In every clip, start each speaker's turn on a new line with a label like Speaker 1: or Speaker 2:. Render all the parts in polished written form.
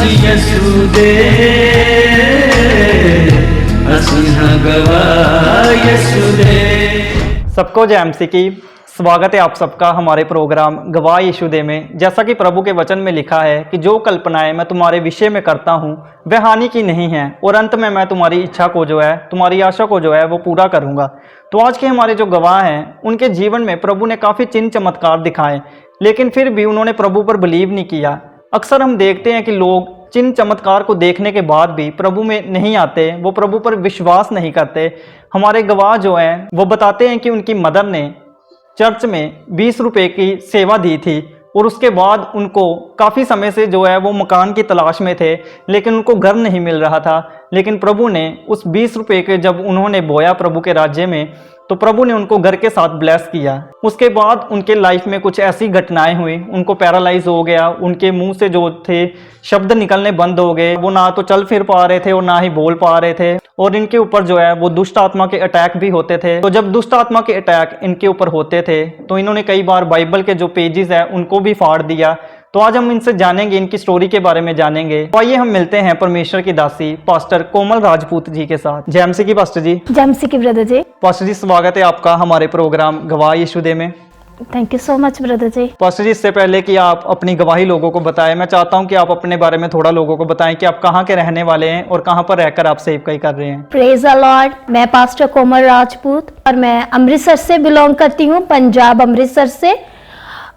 Speaker 1: यसु दे असिंह गवाह यसु दे।
Speaker 2: सबको जय एमसी की स्वागत है आप सबका हमारे प्रोग्राम गवाह यीशु दे में। जैसा कि प्रभु के वचन में लिखा है कि जो कल्पनाएं मैं तुम्हारे विषय में करता हूं वह हानि की नहीं है और अंत में मैं तुम्हारी इच्छा को जो है, तुम्हारी आशा को जो है वो पूरा करूंगा। तो आज के हमारे जो गवाह हैं उनके जीवन में प्रभु ने काफ़ी चिन्ह चमत्कार दिखाए, लेकिन फिर भी उन्होंने प्रभु पर बिलीव नहीं किया। अक्सर हम देखते हैं कि लोग चिन्ह चमत्कार को देखने के बाद भी प्रभु में नहीं आते, वो प्रभु पर विश्वास नहीं करते। हमारे गवाह जो हैं वो बताते हैं कि उनकी मदर ने चर्च में 20 रुपए की सेवा दी थी और उसके बाद उनको काफ़ी समय से जो है वो मकान की तलाश में थे, लेकिन उनको घर नहीं मिल रहा था। लेकिन प्रभु ने उस 20 रुपए के जब उन्होंने बोया प्रभु के राज्य में, तो प्रभु ने उनको घर के साथ ब्लेस किया। उसके बाद उनके लाइफ में कुछ ऐसी घटनाएं हुई, उनको पैरालाइज हो गया, उनके मुंह से जो थे शब्द निकलने बंद हो गए, वो ना तो चल फिर पा रहे थे और ना ही बोल पा रहे थे, और इनके ऊपर जो है वो दुष्ट आत्मा के अटैक भी होते थे। तो जब दुष्ट आत्मा के अटैक इनके ऊपर होते थे तो इन्होंने कई बार बाइबल के जो पेजेस है उनको भी फाड़ दिया। तो आज हम इनसे जानेंगे, इनकी स्टोरी के बारे में जानेंगे। तो आइए हम मिलते हैं परमेश्वर की दासी पास्टर कोमल राजपूत जी के साथ। जय एमसी की पास्टर जी।
Speaker 3: जय एमसी की ब्रदर जी।
Speaker 2: पास्टर जी स्वागत है आपका हमारे प्रोग्राम गवाह यीशु दे में।
Speaker 3: Thank you so much brother ji.
Speaker 2: Pastor ji, इससे पहले कि आप अपनी गवाही लोगों को बताएं, मैं चाहता हूं कि आप अपने बारे में थोड़ा लोगों को बताएं कि आप कहां के रहने वाले हैं और कहां पर रहकर आप सेवकाई कर रहे हैं।
Speaker 3: Praise the Lord. मैं पास्टर कोमल राजपूत और मैं अमृतसर से बिलोंग करती हूँ, पंजाब अमृतसर से।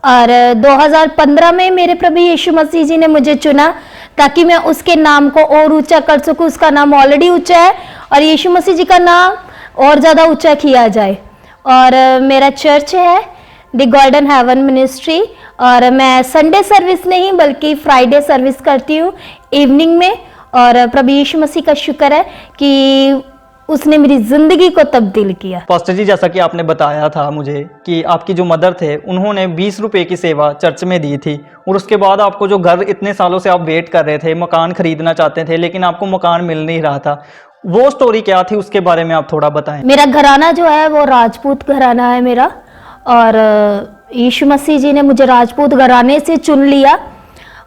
Speaker 3: और 2015 में मेरे प्रभु यीशु मसीह जी ने मुझे चुना ताकि मैं उसके नाम को और ऊंचा कर सकूं। उसका नाम ऑलरेडी ऊंचा है और यीशु मसीह जी का नाम और ज़्यादा ऊंचा किया जाए। और मेरा चर्च है द गोल्डन हेवन मिनिस्ट्री, और मैं संडे सर्विस नहीं बल्कि फ्राइडे सर्विस करती हूँ इवनिंग में। और प्रभु यीशु मसीह का शुक्र है कि उसने मेरी जिंदगी को तब्दील किया।
Speaker 2: पास्टर जी, जैसा कि आपने बताया था मुझे कि आपकी जो मदर थे उन्होंने 20 रुपए की सेवा चर्च में दी थी, और उसके बाद आपको जो घर इतने सालों से आप वेट कर रहे थे, मकान खरीदना चाहते थे लेकिन आपको मकान मिल नहीं रहा था, वो स्टोरी क्या थी उसके बारे में आप थोड़ा बताएं।
Speaker 3: मेरा घराना जो है वो राजपूत घराना है मेरा, और यीशु मसीह जी ने मुझे राजपूत घराने से चुन लिया।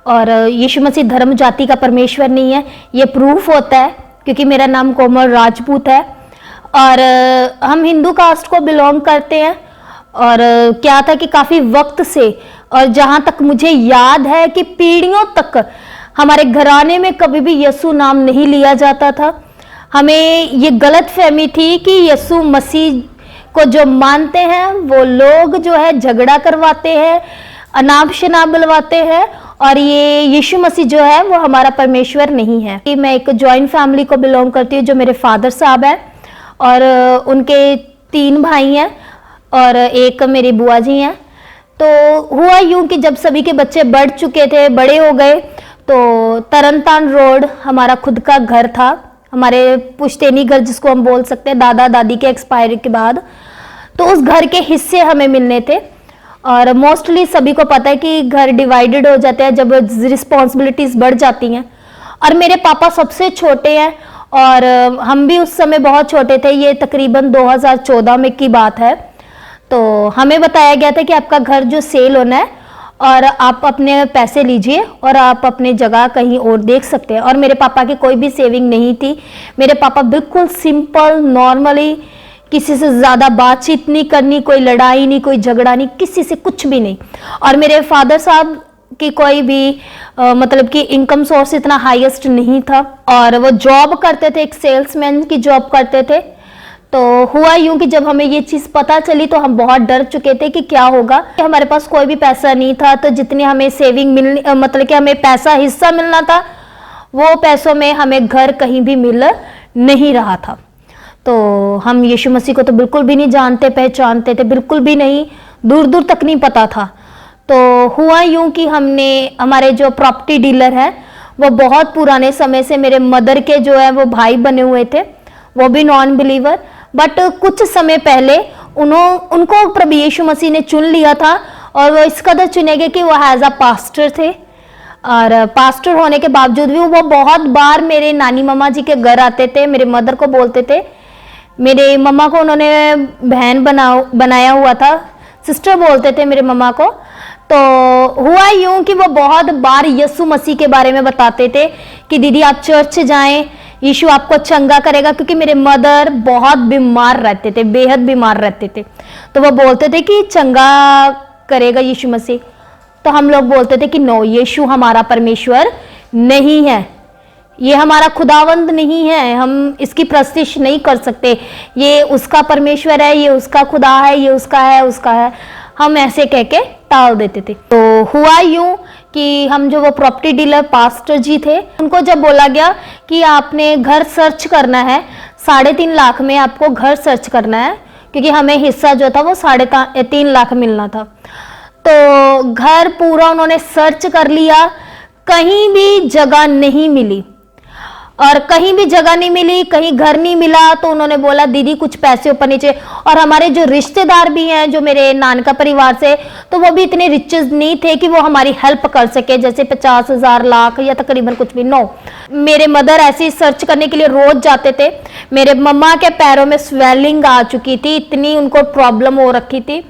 Speaker 3: और यीशु मसीह धर्म जाति का परमेश्वर नहीं है, ये प्रूफ होता है क्योंकि मेरा नाम कोमल राजपूत है। और हम हिंदू कास्ट को बिलोंग करते हैं। और क्या था कि काफ़ी वक्त से, और जहाँ तक मुझे याद है कि पीढ़ियों तक हमारे घराने में कभी भी यीशु नाम नहीं लिया जाता था। हमें ये गलत फहमी थी कि यीशु मसीह को जो मानते हैं वो लोग जो है झगड़ा करवाते हैं, अनाप शनाप बुलवाते हैं, और ये यीशु मसीह जो है वो हमारा परमेश्वर नहीं है। कि मैं एक जॉइंट फैमिली को बिलोंग करती हूँ, जो मेरे फादर साहब हैं और उनके 3 भाई हैं और एक मेरी बुआ जी हैं। तो हुआ यूँ कि जब सभी के बच्चे बढ़ चुके थे, बड़े हो गए, तो तरनतान रोड हमारा खुद का घर था, हमारे पुश्तैनी घर जिसको हम बोल सकते हैं, दादा दादी के एक्सपायरी के बाद। तो उस घर के हिस्से हमें मिलने थे। और मोस्टली सभी को पता है कि घर डिवाइडेड हो जाते हैं जब रिस्पॉन्सिबिलिटीज़ बढ़ जाती हैं। और मेरे पापा सबसे छोटे हैं और हम भी उस समय बहुत छोटे थे, ये तकरीबन 2014 में की बात है। तो हमें बताया गया था कि आपका घर जो सेल होना है और आप अपने पैसे लीजिए और आप अपने जगह कहीं और देख सकते हैं। और मेरे पापा की कोई भी सेविंग नहीं थी। मेरे पापा बिल्कुल सिंपल नॉर्मली, किसी से ज़्यादा बातचीत नहीं करनी, कोई लड़ाई नहीं, कोई झगड़ा नहीं, किसी से कुछ भी नहीं। और मेरे फादर साहब की कोई भी मतलब कि इनकम सोर्स इतना हाईएस्ट नहीं था, और वो जॉब करते थे, एक सेल्समैन की जॉब करते थे। तो हुआ यूं कि जब हमें ये चीज़ पता चली तो हम बहुत डर चुके थे कि क्या होगा। हमारे पास कोई भी पैसा नहीं था, तो जितनी हमें सेविंग मिलनी, मतलब कि हमें पैसा हिस्सा मिलना था, वो पैसों में हमें घर कहीं भी मिल नहीं रहा था। तो हम यीशु मसीह को तो बिल्कुल भी नहीं जानते पहचानते थे, बिल्कुल भी नहीं, दूर दूर तक नहीं पता था। तो हुआ यूं कि हमारे जो प्रॉपर्टी डीलर हैं वो बहुत पुराने समय से मेरे मदर के जो है वो भाई बने हुए थे, वो भी नॉन बिलीवर। बट कुछ समय पहले उनको प्रभु यीशु मसीह ने चुन लिया था, और वो इस कदर चुने गए कि वो एज अ पास्टर थे। और पास्टर होने के बावजूद भी वो बहुत बार मेरे नानी मम्मा जी के घर आते थे, मेरे मदर को बोलते थे। मेरे मम्मा को उन्होंने बहन बनाया हुआ था, सिस्टर बोलते थे मेरे मम्मा को। तो हुआ यूं कि वो बहुत बार यीशु मसीह के बारे में बताते थे कि दीदी आप चर्च जाएं, यीशु आपको चंगा करेगा, क्योंकि मेरे मदर बहुत बीमार रहते थे, बेहद बीमार रहते थे। तो वो बोलते थे कि चंगा करेगा यीशु मसीह। तो हम लोग बोलते थे कि नो, यीशु हमारा परमेश्वर नहीं है, ये हमारा खुदावंद नहीं है, हम इसकी प्रस्तिश नहीं कर सकते, ये उसका परमेश्वर है, ये उसका खुदा है, ये उसका है, उसका है, हम ऐसे कह के टाल देते थे। तो हुआ यूं कि हम जो वो प्रॉपर्टी डीलर पास्टर जी थे, उनको जब बोला गया कि आपने घर सर्च करना है, 3.5 लाख में आपको घर सर्च करना है, क्योंकि हमें हिस्सा जो था वो 3.5 लाख मिलना था। तो घर पूरा उन्होंने सर्च कर लिया, कहीं भी जगह नहीं मिली, और कहीं भी जगह नहीं मिली, कहीं घर नहीं मिला। तो उन्होंने बोला दीदी कुछ पैसे ऊपर नीचे, और हमारे जो रिश्तेदार भी हैं जो मेरे नानका परिवार से, तो वो भी इतने रिचेस नहीं थे कि वो हमारी हेल्प कर सके, जैसे 50,000 लाख या तकरीबन कुछ भी। नो, मेरे मदर ऐसे सर्च करने के लिए रोज जाते थे। मेरे मम्मा के पैरों में स्वेलिंग आ चुकी थी, इतनी उनको प्रॉब्लम हो रखी थी,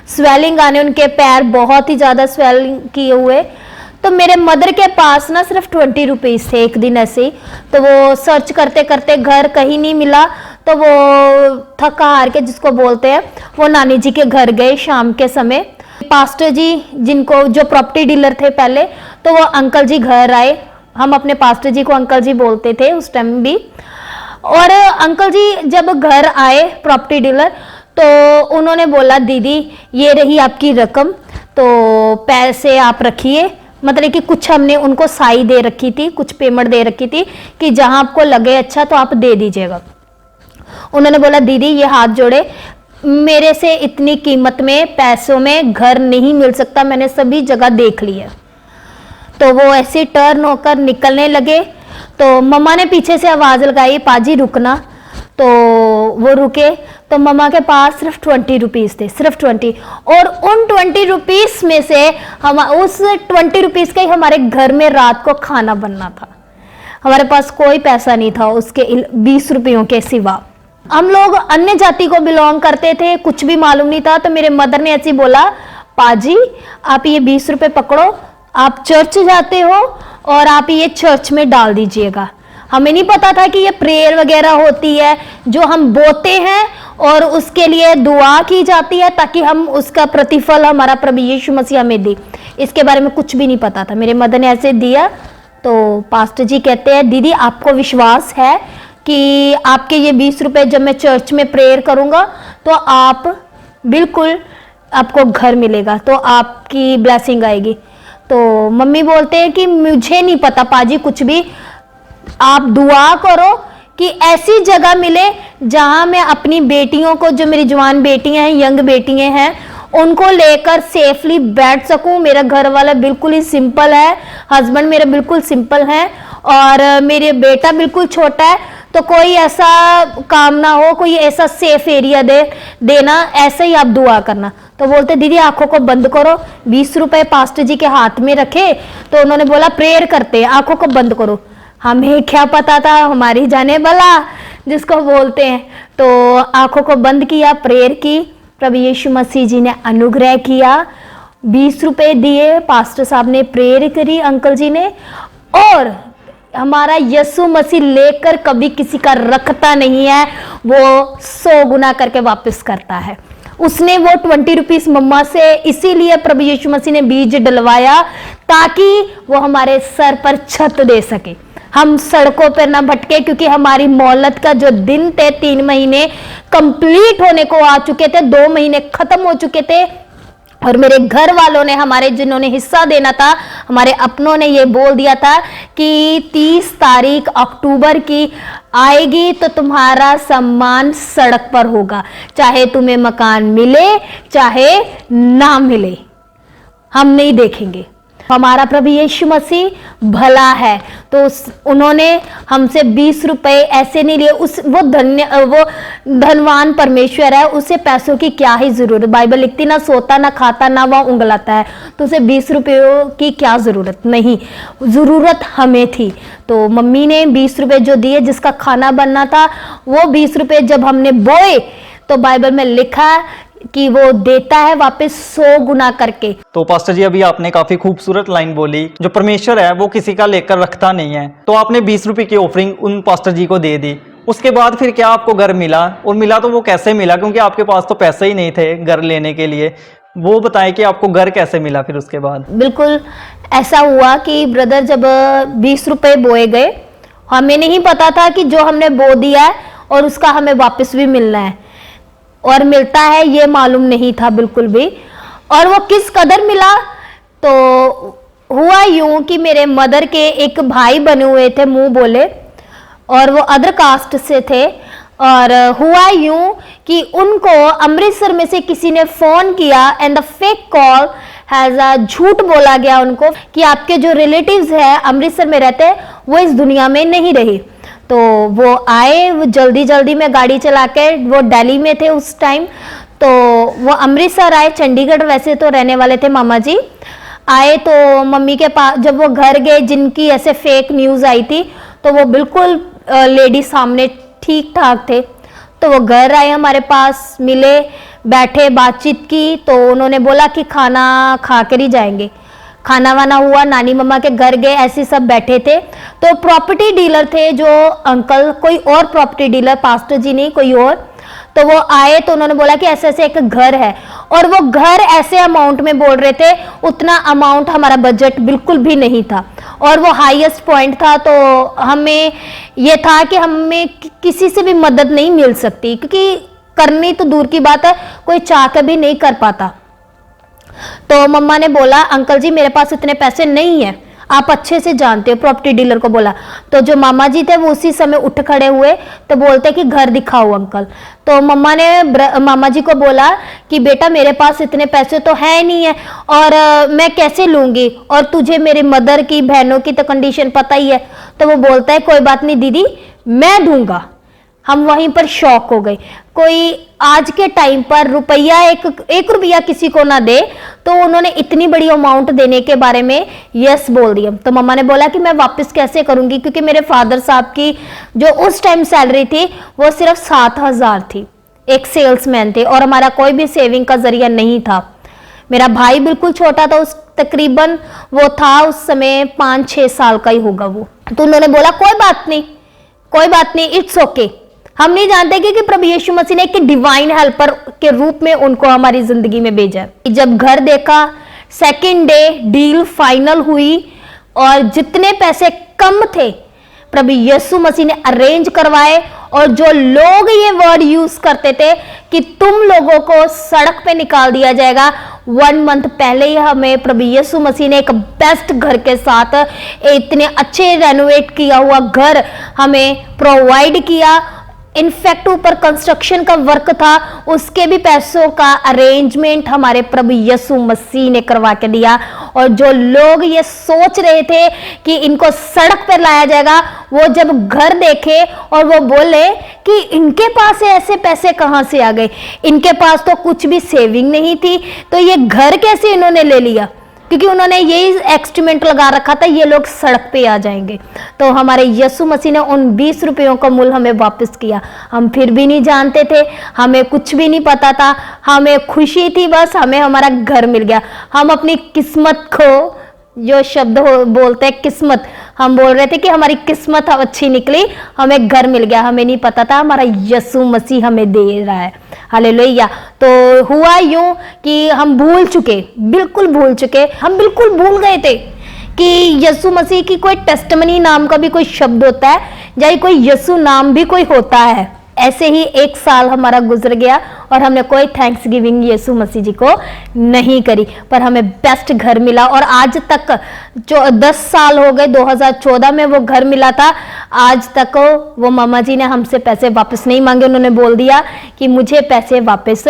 Speaker 3: स्वेलिंग आने, उनके पैर बहुत ही ज्यादा स्वेलिंग किए हुए। तो मेरे मदर के पास ना सिर्फ 20 रुपीज़ थे एक दिन ऐसे ही। तो वो सर्च करते करते घर कहीं नहीं मिला, तो वो थका हार के, जिसको बोलते हैं, वो नानी जी के घर गए शाम के समय। पास्टर जी, जिनको जो प्रॉपर्टी डीलर थे पहले, तो वो अंकल जी घर आए। हम अपने पास्टर जी को अंकल जी बोलते थे उस टाइम भी। और अंकल जी जब घर आए प्रॉपर्टी डीलर, तो उन्होंने बोला दीदी ये रही आपकी रकम, तो पैसे आप रखिए। मतलब कि कुछ हमने उनको साई दे रखी थी, कुछ पेमेंट दे रखी थी कि जहां आपको लगे अच्छा तो आप दे दीजिएगा। उन्होंने बोला दीदी ये हाथ जोड़े, मेरे से इतनी कीमत में पैसों में घर नहीं मिल सकता, मैंने सभी जगह देख लिया। तो वो ऐसे टर्न होकर निकलने लगे। तो मम्मा ने पीछे से आवाज लगाई, पाजी रुकना। तो वो रुके। तो मम्मा के पास सिर्फ 20 रुपीज़ थे, सिर्फ 20। और उन 20 रुपीज़ में से हम उस 20 रुपीज़ का ही हमारे घर में रात को खाना बनना था। हमारे पास कोई पैसा नहीं था उसके 20 रुपयों के सिवा। हम लोग अन्य जाति को बिलोंग करते थे, कुछ भी मालूम नहीं था। तो मेरे मदर ने ऐसे बोला, पाजी आप ये 20 रुपये पकड़ो, आप चर्च जाते हो और आप ये चर्च में डाल दीजिएगा। हमें नहीं पता था कि ये प्रेयर वगैरह होती है जो हम बोते हैं और उसके लिए दुआ की जाती है ताकि हम उसका प्रतिफल हमारा प्रभु यीशु मसीह हमें दे। इसके बारे में कुछ भी नहीं पता था। मेरे मदर ने ऐसे दिया। तो पास्टर जी कहते हैं दीदी आपको विश्वास है कि आपके ये 20 रुपए जब मैं चर्च में प्रेयर करूंगा तो आप बिल्कुल आपको घर मिलेगा, तो आपकी ब्लेसिंग आएगी। तो मम्मी बोलते हैं कि मुझे नहीं पता पाजी कुछ भी, आप दुआ करो कि ऐसी जगह मिले जहां मैं अपनी बेटियों को, जो मेरी जवान बेटियां हैं, यंग बेटियां हैं, उनको लेकर सेफली बैठ सकूं। मेरा घर वाला बिल्कुल ही सिंपल है, हस्बैंड मेरा बिल्कुल सिंपल है और मेरे बेटा बिल्कुल छोटा है। तो कोई ऐसा काम ना हो, कोई ऐसा सेफ एरिया देना, ऐसे ही आप दुआ करना। तो बोलते दीदी आंखों को बंद करो। 20 रुपए पास्टर जी के हाथ में रखे। तो उन्होंने बोला प्रेयर करते हैं, आंखों को बंद करो। हमें क्या पता था, हमारी जाने भला जिसको बोलते हैं। तो आंखों को बंद किया, प्रेयर की, प्रभु यीशु मसीह जी ने अनुग्रह किया, 20 रुपए दिए, पास्टर साहब ने प्रेयर करी, अंकल जी ने। और हमारा यीशु मसीह लेकर कभी किसी का रखता नहीं है, वो 100 गुना करके वापस करता है। उसने वो 20 रुपीज मम्मा से इसीलिए प्रभु यीशु मसीह ने बीज डलवाया ताकि वो हमारे सर पर छत दे सके, हम सड़कों पर ना भटके। क्योंकि हमारी मोहलत का जो दिन थे, 3 महीने कंप्लीट होने को आ चुके थे, 2 महीने खत्म हो चुके थे। और मेरे घर वालों ने, हमारे जिन्होंने हिस्सा देना था, हमारे अपनों ने ये बोल दिया था कि 30 तारीख अक्टूबर की आएगी तो तुम्हारा सम्मान सड़क पर होगा, चाहे तुम्हें मकान मिले चाहे ना मिले, हम नहीं देखेंगे। हमारा प्रभु यीशु मसीह भला है। तो उन्होंने हमसे 20 रुपए ऐसे नहीं लिए। वो धनवान परमेश्वर है, उसे पैसों की क्या ही जरूरत। बाइबल लिखती ना सोता ना खाता ना वह उंगलाता है, तो उसे 20 रुपयों की क्या जरूरत, नहीं, जरूरत हमें थी। तो मम्मी ने 20 रुपए जो दिए, जिसका खाना बनना था, वो 20 रुपए जब हमने बोए तो बाइबल में लिखा कि वो देता है वापस 100 गुना करके।
Speaker 2: तो पास्टर जी अभी आपने काफी खूबसूरत लाइन बोली, जो परमेश्वर है वो किसी का लेकर रखता नहीं है। तो आपने 20 रुपए की ऑफरिंग उन पास्टर जी को दे दी, उसके बाद फिर क्या आपको घर मिला, और मिला तो वो कैसे मिला, क्योंकि आपके पास तो पैसे ही नहीं थे घर लेने के लिए। वो बताएं कि आपको घर कैसे मिला फिर उसके बाद।
Speaker 3: बिल्कुल ऐसा हुआ कि ब्रदर जब 20 रुपए बोए गए, हमें नहीं पता था कि जो हमने बो दिया है और उसका हमें वापस भी मिलना है और मिलता है, ये मालूम नहीं था बिल्कुल भी। और वो किस कदर मिला, तो हुआ यूं कि मेरे मदर के एक भाई बने हुए थे मुंह बोले, और वो अदर कास्ट से थे। और हुआ यूं कि उनको अमृतसर में से किसी ने फोन किया and the fake call has झूठ बोला गया उनको कि आपके जो रिलेटिव्स हैं अमृतसर में रहते हैं वो इस दुनिया में नहीं रहे। तो वो आए, वो जल्दी जल्दी में गाड़ी चला के, वो दिल्ली में थे उस टाइम, तो वो अमृतसर आए, चंडीगढ़ वैसे तो रहने वाले थे मामा जी। आए तो मम्मी के पास जब वो घर गए, जिनकी ऐसे फेक न्यूज़ आई थी, तो वो बिल्कुल लेडी सामने ठीक ठाक थे। तो वो घर आए, हमारे पास मिले, बैठे, बातचीत की। तो उन्होंने बोला कि खाना खा कर ही जाएंगे। खाना वाना हुआ, नानी मम्मा के घर गए, ऐसे सब बैठे थे। तो प्रॉपर्टी डीलर थे जो अंकल, कोई और प्रॉपर्टी डीलर, पास्टर जी नहीं कोई और। तो वो आए तो उन्होंने बोला कि ऐसे ऐसे एक घर है, और वो घर ऐसे अमाउंट में बोल रहे थे, उतना अमाउंट हमारा बजट बिल्कुल भी नहीं था, और वो हाईएस्ट पॉइंट था। तो हमें ये था कि हमें किसी से भी मदद नहीं मिल सकती, क्योंकि करनी तो दूर की बात है, कोई चाह कर भी नहीं कर पाता। तो मम्मा ने बोला अंकल जी मेरे पास इतने पैसे नहीं है, आप अच्छे से जानते हो, प्रॉपर्टी डीलर को बोला। तो जो मामा जी थे वो उसी समय उठ खड़े हुए, तो बोलते कि घर दिखाओ अंकल। तो मम्मा ने मामा जी को बोला कि बेटा मेरे पास इतने पैसे तो है नहीं है, और मैं कैसे लूंगी, और तुझे मेरे मदर की, बहनों की तो कंडीशन पता ही है। तो वो बोलता है कोई बात नहीं दीदी, मैं दूंगा। हम वहीं पर शॉक हो गए। कोई आज के टाइम पर रुपया एक रुपया किसी को ना दे, तो उन्होंने इतनी बड़ी अमाउंट देने के बारे में यस बोल दिया। तो मम्मा ने बोला कि मैं वापस कैसे करूंगी, क्योंकि मेरे फादर साहब की जो उस टाइम सैलरी थी वो सिर्फ 7,000 थी, एक सेल्समैन थे, और हमारा कोई भी सेविंग का जरिया नहीं था। मेरा भाई बिल्कुल छोटा था, उस तकरीबन वो था उस समय 5-6 साल का ही होगा वो। तो उन्होंने बोला कोई बात नहीं, कोई बात नहीं, इट्स ओके। हम नहीं जानते कि प्रभु यीशु मसीह ने एक डिवाइन हेल्पर के रूप में उनको हमारी जिंदगी में भेजा। जब घर देखा, सेकंड डे डील फाइनल हुई, और जितने पैसे कम थे प्रभु यीशु मसीह ने अरेंज करवाए। और जो लोग ये वर्ड यूज करते थे कि तुम लोगों को सड़क पे निकाल दिया जाएगा, 1 मंथ पहले ही हमें प्रभु यीशु मसीह ने एक बेस्ट घर के साथ इतने अच्छे रेनोवेट किया हुआ घर हमें प्रोवाइड किया। इनफैक्ट ऊपर कंस्ट्रक्शन का वर्क था, उसके भी पैसों का अरेंजमेंट हमारे प्रभु यीशु मसीह ने करवा के दिया। और जो लोग ये सोच रहे थे कि इनको सड़क पर लाया जाएगा, वो जब घर देखे और वो बोले कि इनके पास ऐसे पैसे कहां से आ गए, इनके पास तो कुछ भी सेविंग नहीं थी, तो ये घर कैसे इन्होंने ले लिया, क्योंकि उन्होंने यही एक्सटीमेंट लगा रखा था ये लोग सड़क पे आ जाएंगे। तो हमारे यीशु मसीह ने उन 20 रुपयों का मूल्य हमें वापस किया। हम फिर भी नहीं जानते थे, हमें कुछ भी नहीं पता था, हमें खुशी थी बस, हमें हमारा घर मिल गया। हम अपनी किस्मत को, जो शब्द बोलते हैं किस्मत, हम बोल रहे थे कि हमारी किस्मत अच्छी निकली, हमें घर मिल गया। हमें नहीं पता था हमारा यीशु मसीह हमें दे रहा है। हालेलुया। तो हुआ यूं कि हम भूल चुके, बिल्कुल भूल चुके, हम बिल्कुल भूल गए थे कि यीशु मसीह की कोई टेस्टमनी नाम का भी कोई शब्द होता है, या कोई यीशु नाम भी कोई होता है। ऐसे ही 1 साल हमारा गुजर गया और हमने कोई थैंक्स गिविंग यीशु मसीह जी को नहीं करी, पर हमें बेस्ट घर मिला। और आज तक जो 10 साल हो गए, 2014 में वो घर मिला था, आज तक वो मामा जी ने हमसे पैसे वापस नहीं मांगे। उन्होंने बोल दिया कि मुझे पैसे वापस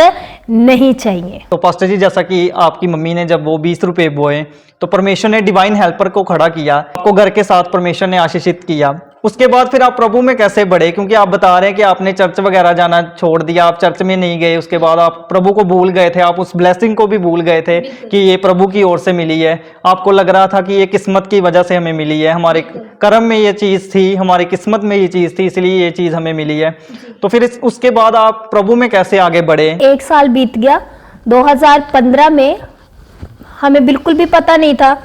Speaker 3: नहीं चाहिए।
Speaker 2: तो पास्टर जी, जैसा कि आपकी मम्मी ने जब वो 20 रुपए बोए, तो परमेश्वर ने डिवाइन हेल्पर को खड़ा किया, आपको घर के साथ परमेश्वर ने आशीषित किया। उसके बाद फिर आप प्रभु में कैसे बढ़े, क्योंकि आप बता रहे हैं कि आपने चर्च वगैरह जाना छोड़ दिया, आप चर्च में नहीं गए, उसके बाद आप प्रभु को भूल गए थे, आप उस ब्लेसिंग को भी भूल गए थे कि ये प्रभु की ओर से मिली है। आपको लग रहा था कि ये किस्मत की वजह से हमें मिली है, हमारे कर्म में ये चीज़ थी, हमारी किस्मत में ये चीज़ थी, इसलिए ये चीज़ हमें मिली है। तो फिर उसके बाद आप प्रभु में कैसे आगे बढ़े?
Speaker 3: 1 साल बीत गया। 2015 में हमें बिल्कुल भी पता नहीं था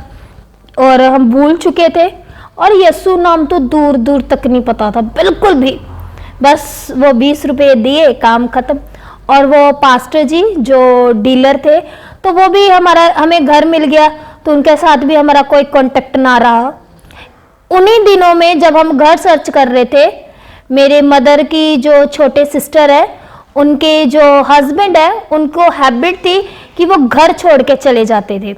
Speaker 3: और हम भूल चुके थे, और यीशु नाम तो दूर दूर तक नहीं पता था बिल्कुल भी। बस वो 20 रुपये दिए, काम खत्म। और वो पास्टर जी जो डीलर थे, तो वो भी हमें घर मिल गया, तो उनके साथ भी हमारा कोई कांटेक्ट ना रहा। उन्हीं दिनों में जब हम घर सर्च कर रहे थे, मेरे मदर की जो छोटे सिस्टर है, उनके जो हस्बैंड है, उनको हैबिट थी कि वो घर छोड़ के चले जाते थे।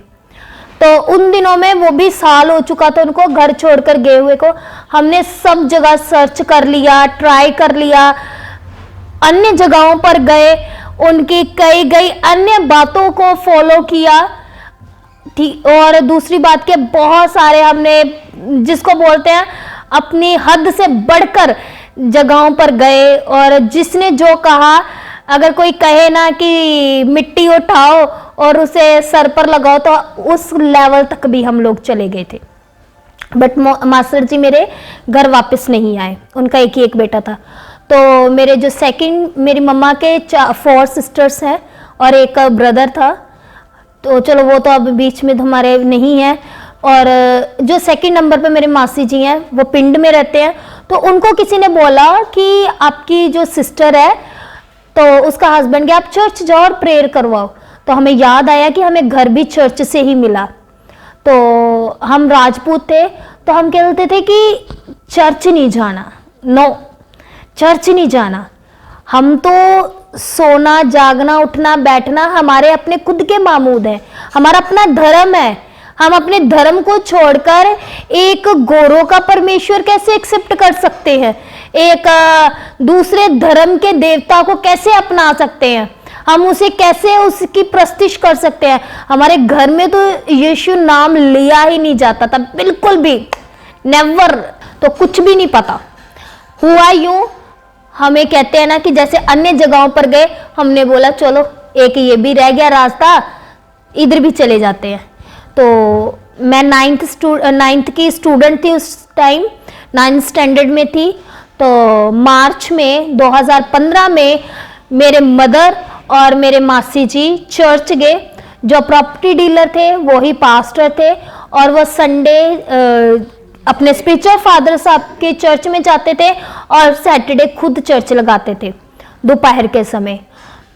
Speaker 3: तो उन दिनों में वो भी साल हो चुका था उनको घर छोड़कर गए हुए को। हमने सब जगह सर्च कर लिया, ट्राई कर लिया, अन्य जगहों पर गए, उनकी कई गई अन्य बातों को फॉलो किया। और दूसरी बात के बहुत सारे हमने, जिसको बोलते हैं अपनी हद से बढ़कर जगहों पर गए, और जिसने जो कहा, अगर कोई कहे ना कि मिट्टी उठाओ और उसे सर पर लगाओ, तो उस लेवल तक भी हम लोग चले गए थे। बट मास्टर जी मेरे घर वापस नहीं आए, उनका एक ही एक बेटा था। तो मेरे जो मेरी मम्मा के 4 सिस्टर्स हैं और एक ब्रदर था, तो चलो वो तो अब बीच में हमारे नहीं है। और जो सेकंड नंबर पे मेरे मासी जी हैं, वो पिंड में रहते हैं। तो उनको किसी ने बोला कि आपकी जो सिस्टर है, तो उसका हस्बैंड गया, आप चर्च जाओ और प्रेयर करवाओ। तो हमें याद आया कि हमें घर भी चर्च से ही मिला। तो हम राजपूत थे, तो हम कहते थे कि चर्च नहीं जाना, नो चर्च नहीं जाना। हम तो सोना जागना उठना बैठना हमारे अपने खुद के मामूद है, हमारा अपना धर्म है। हम अपने धर्म को छोड़कर एक गोरों का परमेश्वर कैसे एक्सेप्ट कर सकते हैं, एक दूसरे धर्म के देवता को कैसे अपना सकते हैं, हम उसे कैसे उसकी प्रस्तिश कर सकते हैं। हमारे घर में तो यीशु नाम लिया ही नहीं जाता था बिल्कुल भी, नेवर। तो कुछ भी नहीं पता हुआ। यूं हमें कहते हैं ना कि जैसे अन्य जगहों पर गए, हमने बोला चलो एक ये भी रह गया रास्ता, इधर भी चले जाते हैं। तो मैं 9th की स्टूडेंट थी उस टाइम, 9th स्टैंडर्ड में थी। तो मार्च में 2015 में मेरे मदर और मेरे मासी जी चर्च गए। जो प्रॉपर्टी डीलर थे वो ही पास्टर थे, और वो संडे अपने स्पिरिचुअल फादर साहब के चर्च में जाते थे, और सैटरडे खुद चर्च लगाते थे दोपहर के समय।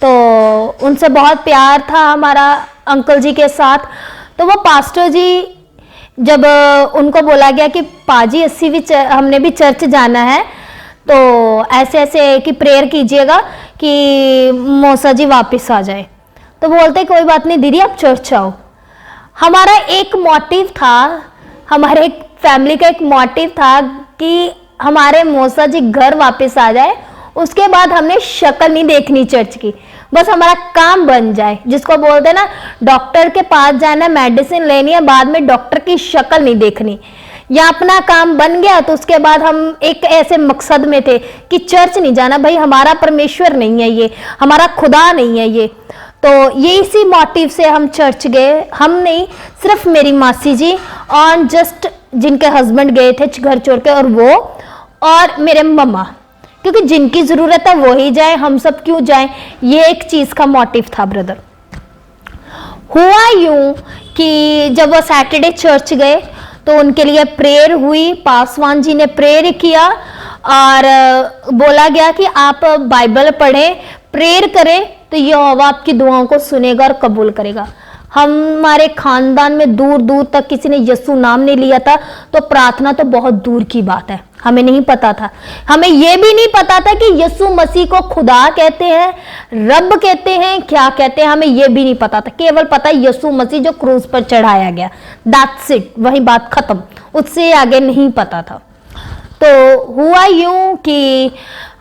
Speaker 3: तो उनसे बहुत प्यार था हमारा अंकल जी के साथ। तो वो पास्टर जी, जब उनको बोला गया कि पाजी हमने भी चर्च जाना है, तो ऐसे ऐसे कि प्रेयर कीजिएगा कि मौसा जी वापस आ जाए। तो बोलते कोई बात नहीं दीदी, आप चर्च आओ। हमारा एक मोटिव था, हमारे फैमिली का एक मोटिव था कि हमारे मौसा जी घर वापस आ जाए, उसके बाद हमने शक्ल नहीं देखनी चर्च की, बस हमारा काम बन जाए। जिसको बोलते हैं ना, डॉक्टर के पास जाना, मेडिसिन लेनी है, बाद में डॉक्टर की शक्ल नहीं देखनी। या अपना काम बन गया, तो उसके बाद हम एक ऐसे मकसद में थे कि चर्च नहीं जाना, भाई हमारा परमेश्वर नहीं है ये, हमारा खुदा नहीं है ये। तो ये इसी मोटिव से हम चर्च गए। हम नहीं, सिर्फ मेरी मासी जी और जस्ट जिनके हस्बैंड गए थे घर छोड़ के, और वो और मेरे मम्मा, क्योंकि जिनकी जरूरत है वो ही जाए, हम सब क्यों जाएं, ये एक चीज का मोटिव था ब्रदर। हुआ यूं कि जब वो सैटरडे चर्च गए तो उनके लिए प्रेयर हुई, पासवान जी ने प्रेयर किया और बोला गया कि आप बाइबल पढ़ें, प्रेयर करें, तो यहोवा आपकी दुआओं को सुनेगा और कबूल करेगा। हमारे खानदान में दूर दूर तक किसी ने यीशु नाम नहीं लिया था, तो प्रार्थना तो बहुत दूर की बात है, हमें नहीं पता था। हमें यह भी नहीं पता था कि यीशु मसीह को खुदा कहते हैं, रब कहते हैं, क्या कहते हैं, हमें यह भी नहीं पता था। केवल पता है यीशु मसीह जो क्रूस पर चढ़ाया गया, दैट्स इट, वही बात खत्म, उससे आगे नहीं पता था। तो हुआ यूं कि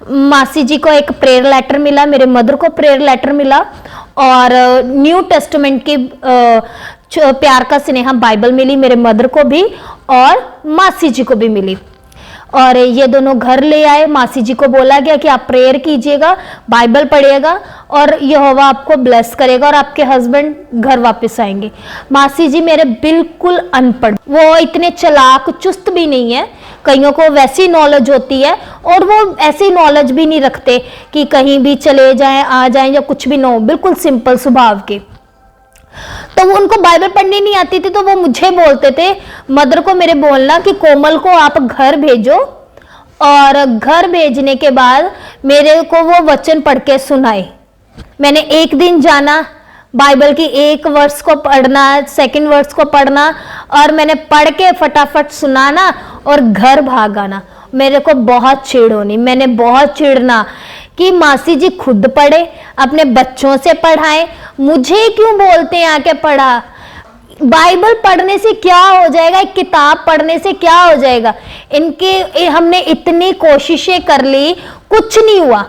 Speaker 3: मासी जी को एक प्रेयर लेटर मिला, मेरे मदर को प्रेयर लेटर मिला, और न्यू टेस्टामेंट की प्यार का स्नेहा बाइबल मिली मेरे मदर को भी और मासी जी को भी मिली। और ये दोनों घर ले आए। मासी जी को बोला गया कि आप प्रेयर कीजिएगा, बाइबल पढ़िएगा और यहोवा आपको ब्लेस करेगा और आपके हस्बैंड घर वापस आएंगे। मासी जी मेरे बिल्कुल अनपढ़, वो इतने चालाक चुस्त भी नहीं है, कईयों को वैसी नॉलेज होती है और वो ऐसी नॉलेज भी नहीं रखते कि कहीं भी चले जाएं आ जाएं या कुछ भी ना हो, बिल्कुल सिंपल स्वभाव के। तो वो उनको बाइबल पढ़नी नहीं आती थी, तो वो मुझे बोलते थे, मदर को मेरे बोलना कि कोमल को आप घर भेजो और घर भेजने के बाद मेरे को वो वचन पढ़ के सुनाए। मैंने एक दिन जाना, बाइबल की एक वर्स को पढ़ना, सेकंड वर्स को पढ़ना और मैंने पढ़ के फटाफट सुनाना और घर भाग आना। मेरे को बहुत चिढ़ होनी, मैंने बहुत चिढ़ना कि मासी जी खुद पढ़े, अपने बच्चों से पढ़ाएं, मुझे क्यों बोलते हैं आके पढ़ा। बाइबल पढ़ने से क्या हो जाएगा, एक किताब पढ़ने से क्या हो जाएगा। हमने इतनी कोशिशें कर ली, कुछ नहीं हुआ,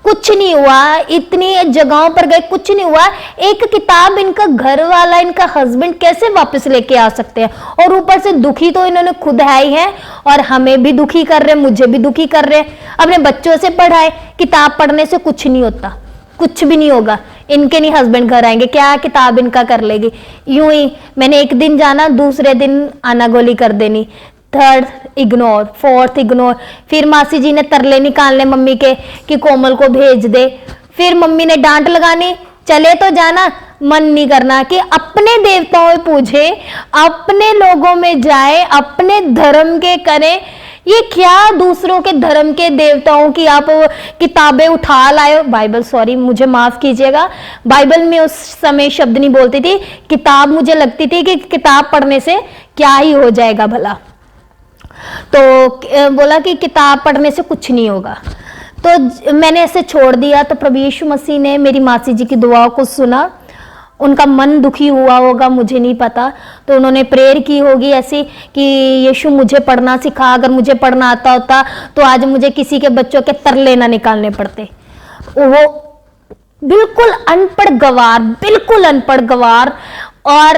Speaker 3: कुछ नहीं हुआ, इतनी जगहों पर गए, कुछ नहीं हुआ। एक किताब इनका घर वाला, इनका हस्बैंड कैसे वापस लेके आ सकते हैं। और ऊपर से दुखी तो इन्होंने खुद है ही है और हमें भी दुखी कर रहे हैं, मुझे भी दुखी कर रहे हैं। अपने बच्चों से पढ़ाए, किताब पढ़ने से कुछ नहीं होता, कुछ भी नहीं होगा। इनके नहीं हस्बैंड घर आएंगे, क्या किताब इनका कर लेगी। यूं ही मैंने एक दिन जाना, दूसरे दिन आनागोली कर देनी, थर्ड इग्नोर, फोर्थ इग्नोर। फिर मासी जी ने तरले निकालने मम्मी के कि कोमल को भेज दे। फिर मम्मी ने डांट लगानी, चले तो जाना, मन नहीं करना कि अपने देवताओं पूजे, अपने लोगों में जाए, अपने धर्म के करें। ये क्या दूसरों के धर्म के देवताओं की आप किताबें उठा लाए। बाइबल, सॉरी मुझे माफ कीजिएगा, बाइबल में उस समय शब्द नहीं बोलती थी, किताब मुझे लगती थी कि किताब पढ़ने से क्या ही हो जाएगा भला। तो बोला कि किताब पढ़ने से कुछ नहीं होगा, तो मैंने ऐसे छोड़ दिया। तो प्रभु यीशु मसीह ने मेरी मासी जी की दुआओं को सुना, उनका मन दुखी हुआ होगा, मुझे नहीं पता। तो उन्होंने प्रेयर की होगी ऐसी कि यीशु मुझे पढ़ना सिखा, अगर मुझे पढ़ना आता होता तो आज मुझे किसी के बच्चों के तरले ना निकालने पड़ते। वो बिल्कुल अनपढ़ गवार, बिल्कुल अनपढ़ गवार। और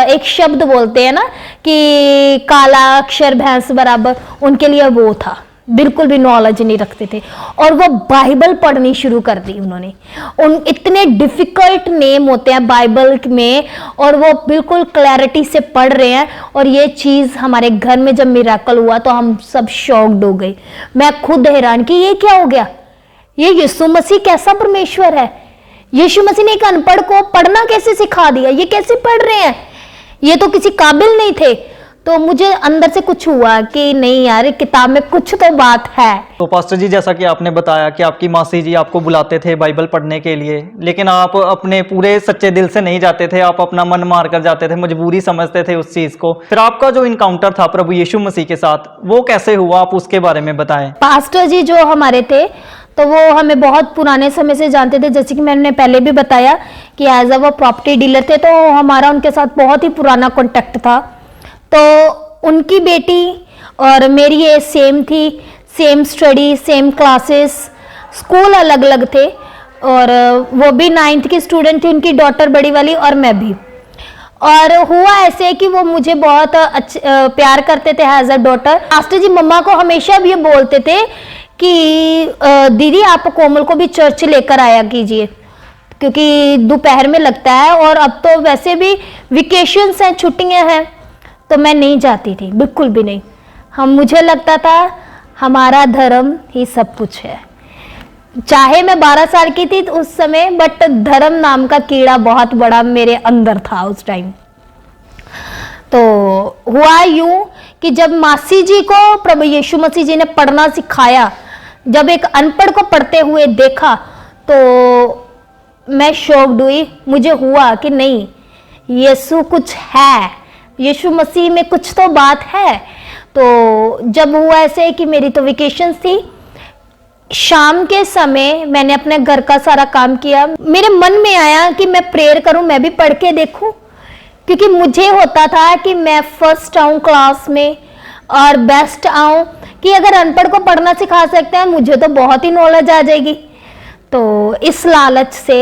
Speaker 3: एक शब्द बोलते हैं ना कि काला अक्षर भैंस बराबर, उनके लिए वो था, बिल्कुल भी नॉलेज नहीं रखते थे। और वो बाइबल पढ़नी शुरू कर दी उन्होंने। उन इतने डिफिकल्ट नेम होते हैं बाइबल में और वो बिल्कुल क्लैरिटी से पढ़ रहे हैं। और ये चीज़ हमारे घर में जब मिरेकल हुआ तो हम सब शॉक्ड हो गए। मैं खुद हैरान कि ये क्या हो गया, ये यीशु मसीह कैसा परमेश्वर है। यीशु मसीह ने एक अनपढ़ को पढ़ना कैसे सिखा दिया, ये कैसे पढ़ रहे हैं, ये तो किसी काबिल नहीं थे। तो मुझे अंदर से कुछ हुआ कि नहीं यार, किताब में कुछ तो बात है।
Speaker 2: तो पास्टर जी, जैसा कि आपने बताया कि आपकी मासी जी आपको बुलाते थे बाइबल पढ़ने के लिए, लेकिन आप अपने पूरे सच्चे दिल से नहीं जाते थे, आप अपना मन मार कर जाते थे, मजबूरी समझते थे उस चीज़ को। फिर आपका जो इनकाउंटर था प्रभु यीशु मसीह के साथ, वो कैसे हुआ, आप उसके बारे में बताएं।
Speaker 3: पास्टर जी जो हमारे थे तो वो हमें बहुत पुराने समय से जानते थे, जैसे कि मैंने पहले भी बताया कि एज अ वो प्रॉपर्टी डीलर थे, तो हमारा उनके साथ बहुत ही पुराना कॉन्टेक्ट था। तो उनकी बेटी और मेरी एज सेम थी, same study, same classes, school अलग अलग थे। और वो भी 9th की स्टूडेंट थी, उनकी डॉटर बड़ी वाली और मैं भी। और हुआ ऐसे कि वो मुझे बहुत प्यार करते थे एज अ डॉटर। पास्टर जी मम्मा को हमेशा भी ये बोलते थे कि दीदी आप कोमल को भी चर्च लेकर आया कीजिए, क्योंकि दोपहर में लगता है और अब तो वैसे भी वेकेशंस हैं, छुट्टियां हैं, तो मैं नहीं जाती थी, बिल्कुल भी नहीं। मुझे लगता था हमारा धर्म ही सब कुछ है। चाहे मैं 12 साल की थी उस समय, बट धर्म नाम का कीड़ा बहुत बड़ा मेरे अंदर था उस टाइम। तो हुआ यूं कि जब मासी जी को प्रभु यीशु मसीह जी ने पढ़ना सिखाया, जब एक अनपढ़ को पढ़ते हुए देखा तो मैं शॉक्ड हुई। मुझे हुआ कि नहीं, यीशु कुछ है, यीशु मसीह में कुछ तो बात है। तो जब हुआ ऐसे कि मेरी तो वेकेशंस थी, शाम के समय मैंने अपने घर का सारा काम किया। मेरे मन में आया कि मैं प्रेयर करूं, मैं भी पढ़ के देखूं, क्योंकि मुझे होता था कि मैं फर्स्ट आऊं क्लास में और बेस्ट आऊं, कि अगर अनपढ़ को पढ़ना सिखा सकते हैं मुझे तो बहुत ही नॉलेज आ जाएगी। तो इस लालच से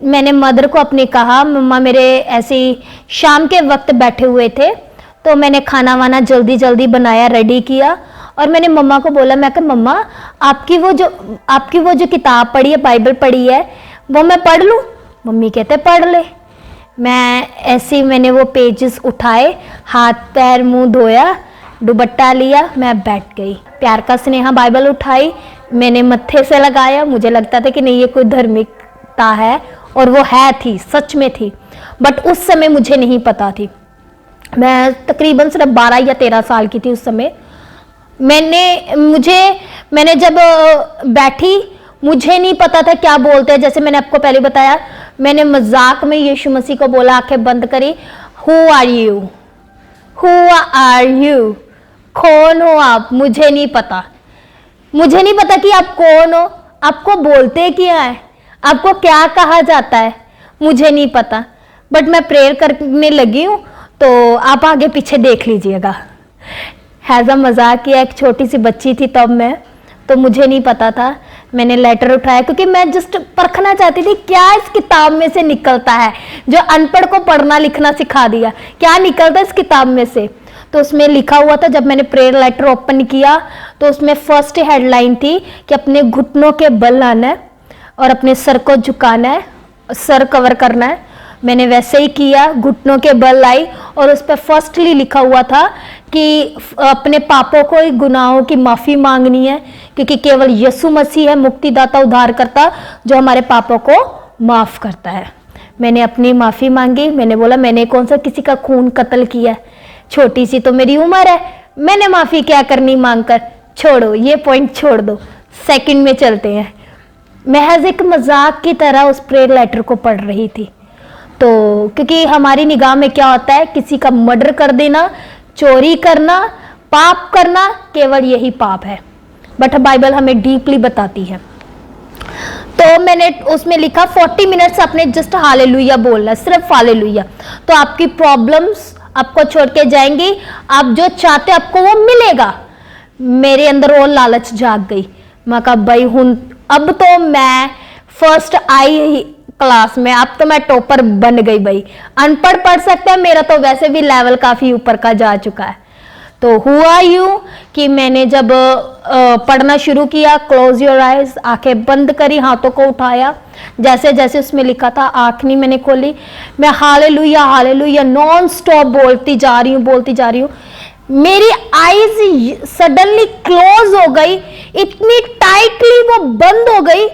Speaker 3: मैंने मदर को अपने कहा, मम्मा मेरे ऐसे ही शाम के वक्त बैठे हुए थे, तो मैंने खाना वाना जल्दी जल्दी बनाया, रेडी किया और मैंने मम्मा को बोला, मैं कहा मम्मा आपकी वो जो किताब पढ़ी है, बाइबल पढ़ी है, वो मैं पढ़ लूँ? मम्मी कहते पढ़ ले। मैं ऐसे ही मैंने वो पेजेस उठाए, हाथ पैर मुंह धोया, दुपट्टा लिया, मैं बैठ गई। प्यार का स्नेहा बाइबल उठाई, मैंने मत्थे से लगाया। मुझे लगता था कि नहीं ये कोई धार्मिकता है, और वो है थी, सच में थी, बट उस समय मुझे नहीं पता थी। मैं तकरीबन सिर्फ 12 या 13 साल की थी उस समय। मैंने जब बैठी, मुझे नहीं पता था क्या बोलते हैं। जैसे मैंने आपको पहले बताया, मैंने मजाक में यीशु मसीह को बोला, आंखें बंद करी, who are you, who are you, कौन हो आप? मुझे नहीं पता, मुझे नहीं पता कि आप कौन हो, आपको बोलते क्या है, आपको क्या कहा जाता है, मुझे नहीं पता। बट मैं प्रेयर करने लगी हूँ, तो आप आगे पीछे देख लीजिएगा। हैजा मजाक किया, एक छोटी सी बच्ची थी तब मैं, तो मुझे नहीं पता था। मैंने लेटर उठाया क्योंकि मैं जस्ट परखना चाहती थी क्या इस किताब में से निकलता है, जो अनपढ़ को पढ़ना लिखना सिखा दिया, क्या निकलता है इस किताब में से। तो उसमें लिखा हुआ था, जब मैंने प्रेयर लेटर ओपन किया तो उसमें फर्स्ट हेडलाइन थी कि अपने घुटनों के बल आना है और अपने सर को झुकाना है, सर कवर करना है। मैंने वैसे ही किया, घुटनों के बल आई, और उस पर फर्स्टली लिखा हुआ था कि अपने पापों को, गुनाहों की माफ़ी मांगनी है, क्योंकि केवल यीशु मसीह है मुक्तिदाता, उद्धारकर्ता, जो हमारे पापों को माफ़ करता है। मैंने अपनी माफ़ी मांगी। मैंने बोला मैंने कौन सा किसी का खून कत्ल किया, छोटी सी तो मेरी उम्र है, मैंने माफ़ी क्या करनी मांग कर, छोड़ो ये पॉइंट छोड़ दो, सेकंड में चलते हैं। महज एक मजाक की तरह उस प्रेयर लेटर को पढ़ रही थी। तो क्योंकि हमारी निगाह में क्या होता है, किसी का मर्डर कर देना, चोरी करना, पाप करना, केवल यही पाप है, बट बाइबल हमें डीपली बताती है। तो मैंने उसमें लिखा 40 मिनट्स अपने जस्ट हालेलुया बोलना, सिर्फ हालेलुया, तो आपकी प्रॉब्लम्स आपको छोड़ के जाएंगी, आप जो चाहते आपको वो मिलेगा। मेरे अंदर वो लालच जाग गई। मैं कहा भाई हूं, अब तो मैं फर्स्ट आई क्लास में, अब तो मैं टॉपर बन गई भाई। अनपढ़ पढ़ सकता है, मेरा तो वैसे भी लेवल काफी ऊपर का जा चुका है। तो हुआ यूं कि मैंने जब पढ़ना शुरू किया, क्लोज योर आइज, आंखें बंद करी, हाथों को उठाया, जैसे जैसे उसमें लिखा था, आंख नहीं मैंने खोली, मैं हालेलुया हालेलुया नॉन स्टॉप बोलती जा रही हूँ। मेरी आईज सडनली क्लोज हो गई, इतनी टाइटली वो बंद हो गई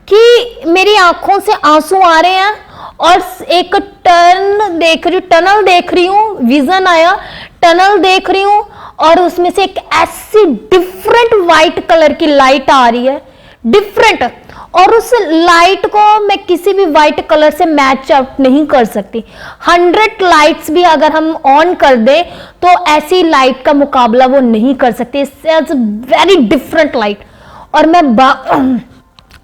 Speaker 3: कि मेरी आंखों से आंसू आ रहे हैं, और एक टनल देख रही हूँ, विजन आया, टनल देख रही हूँ, और उसमें से एक ऐसी डिफरेंट वाइट कलर की लाइट आ रही है, डिफरेंट, और उस लाइट को मैं किसी भी वाइट कलर से मैच अप नहीं कर सकती। 100 लाइट्स भी अगर हम ऑन कर दें तो ऐसी लाइट का मुकाबला वो नहीं कर सकती। इट्स वेरी डिफरेंट लाइट, और मैं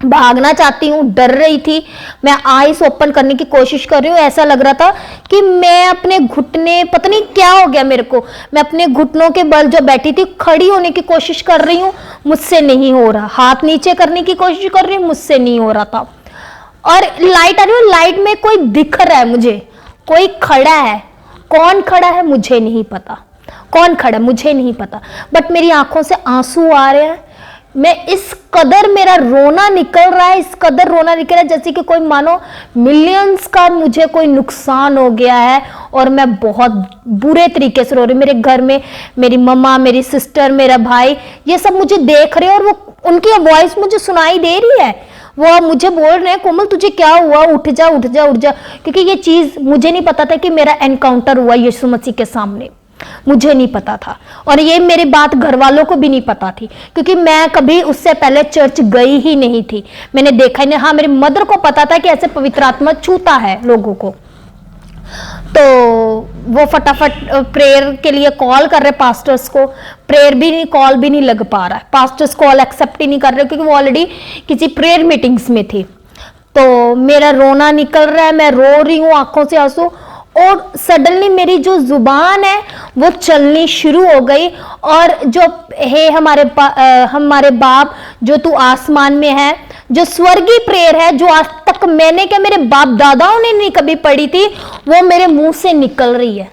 Speaker 3: भागना चाहती हूँ, डर रही थी, मैं आईज ओपन करने की कोशिश कर रही हूँ, ऐसा लग रहा था कि मैं अपने घुटने, पता नहीं क्या हो गया मेरे को, मैं अपने घुटनों के बल जो बैठी थी खड़ी होने की कोशिश कर रही हूँ, मुझसे नहीं हो रहा, हाथ नीचे करने की कोशिश कर रही हूँ, मुझसे नहीं हो रहा था। और लाइट आ रही है, लाइट में कोई दिख रहा है मुझे, कोई खड़ा है, कौन खड़ा है मुझे नहीं पता, कौन खड़ा है मुझे नहीं पता, बट मेरी आंखों से आंसू आ रहे हैं। मैं इस कदर, मेरा रोना निकल रहा है, इस कदर रोना निकल रहा है जैसे कि कोई मानो मिलियंस का मुझे कोई नुकसान हो गया है, और मैं बहुत बुरे तरीके से रो रही हूँ। मेरे घर में मेरी मम्मा, मेरी सिस्टर, मेरा भाई, ये सब मुझे देख रहे हैं, और वो उनकी वॉइस मुझे सुनाई दे रही है, वो मुझे बोल रहे हैं कोमल तुझे क्या हुआ, उठ जा उठ जा उठ जा, क्योंकि ये चीज मुझे नहीं पता था कि मेरा एनकाउंटर हुआ यीशु मसीह के सामने, मुझे नहीं पता था, और ये मेरी बात घर वालों को भी नहीं पता थी, क्योंकि मैं कभी उससे पहले चर्च गई ही नहीं थी, मैंने देखा ही नहीं। हाँ, मेरी मदर को पता था कि ऐसे पवित्र आत्मा छूता है लोगों को, तो वो फटाफट प्रेयर के लिए कॉल कर रहे पास्टर्स को, प्रेयर भी नहीं, कॉल भी नहीं लग पा रहा है, पास्टर्स कॉल एक्सेप्ट ही नहीं कर रहे, क्योंकि वो ऑलरेडी किसी प्रेयर मीटिंग्स में थी। तो मेरा रोना निकल रहा है, मैं रो रही हूँ आंखों से आंसू, और सडनली मेरी जो जुबान है वो चलनी शुरू हो गई, और जो है हमारे बाप जो तू आसमान में है, जो स्वर्गीय प्रेयर है, जो आज तक मैंने क्या मेरे बाप दादाओं ने नहीं कभी पढ़ी थी, वो मेरे मुंह से निकल रही है,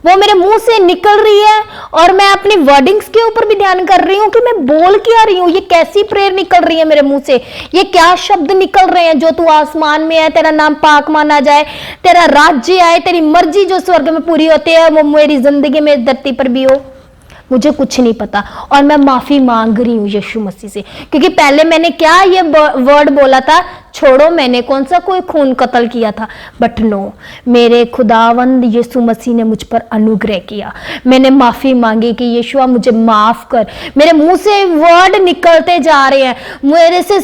Speaker 3: वो मेरे मुंह से निकल रही है और मैं अपनी वर्डिंग्स के ऊपर भी ध्यान कर रही हूँ कि मैं बोल क्या रही हूँ, ये कैसी प्रेयर निकल रही है मेरे मुंह से, ये क्या शब्द निकल रहे हैं। जो तू आसमान में है, तेरा नाम पाक माना जाए, तेरा राज्य आए, तेरी मर्जी जो स्वर्ग में पूरी होती है वो मेरी जिंदगी में धरती पर भी हो। मुझे कुछ नहीं पता और मैं माफी मांग रही हूँ यीशु मसीह से, क्योंकि पहले मैंने क्या ये वर्ड बोला था, छोड़ो मैंने कौन सा कोई खून कत्ल किया था, बट नो, मेरे खुदावंद यीशु मसीह ने मुझ पर अनुग्रह किया। मैंने माफी मांगी कि यीशुआ मुझे माफ कर। मेरे मुंह से वर्ड निकलते जा रहे हैं, मेरे से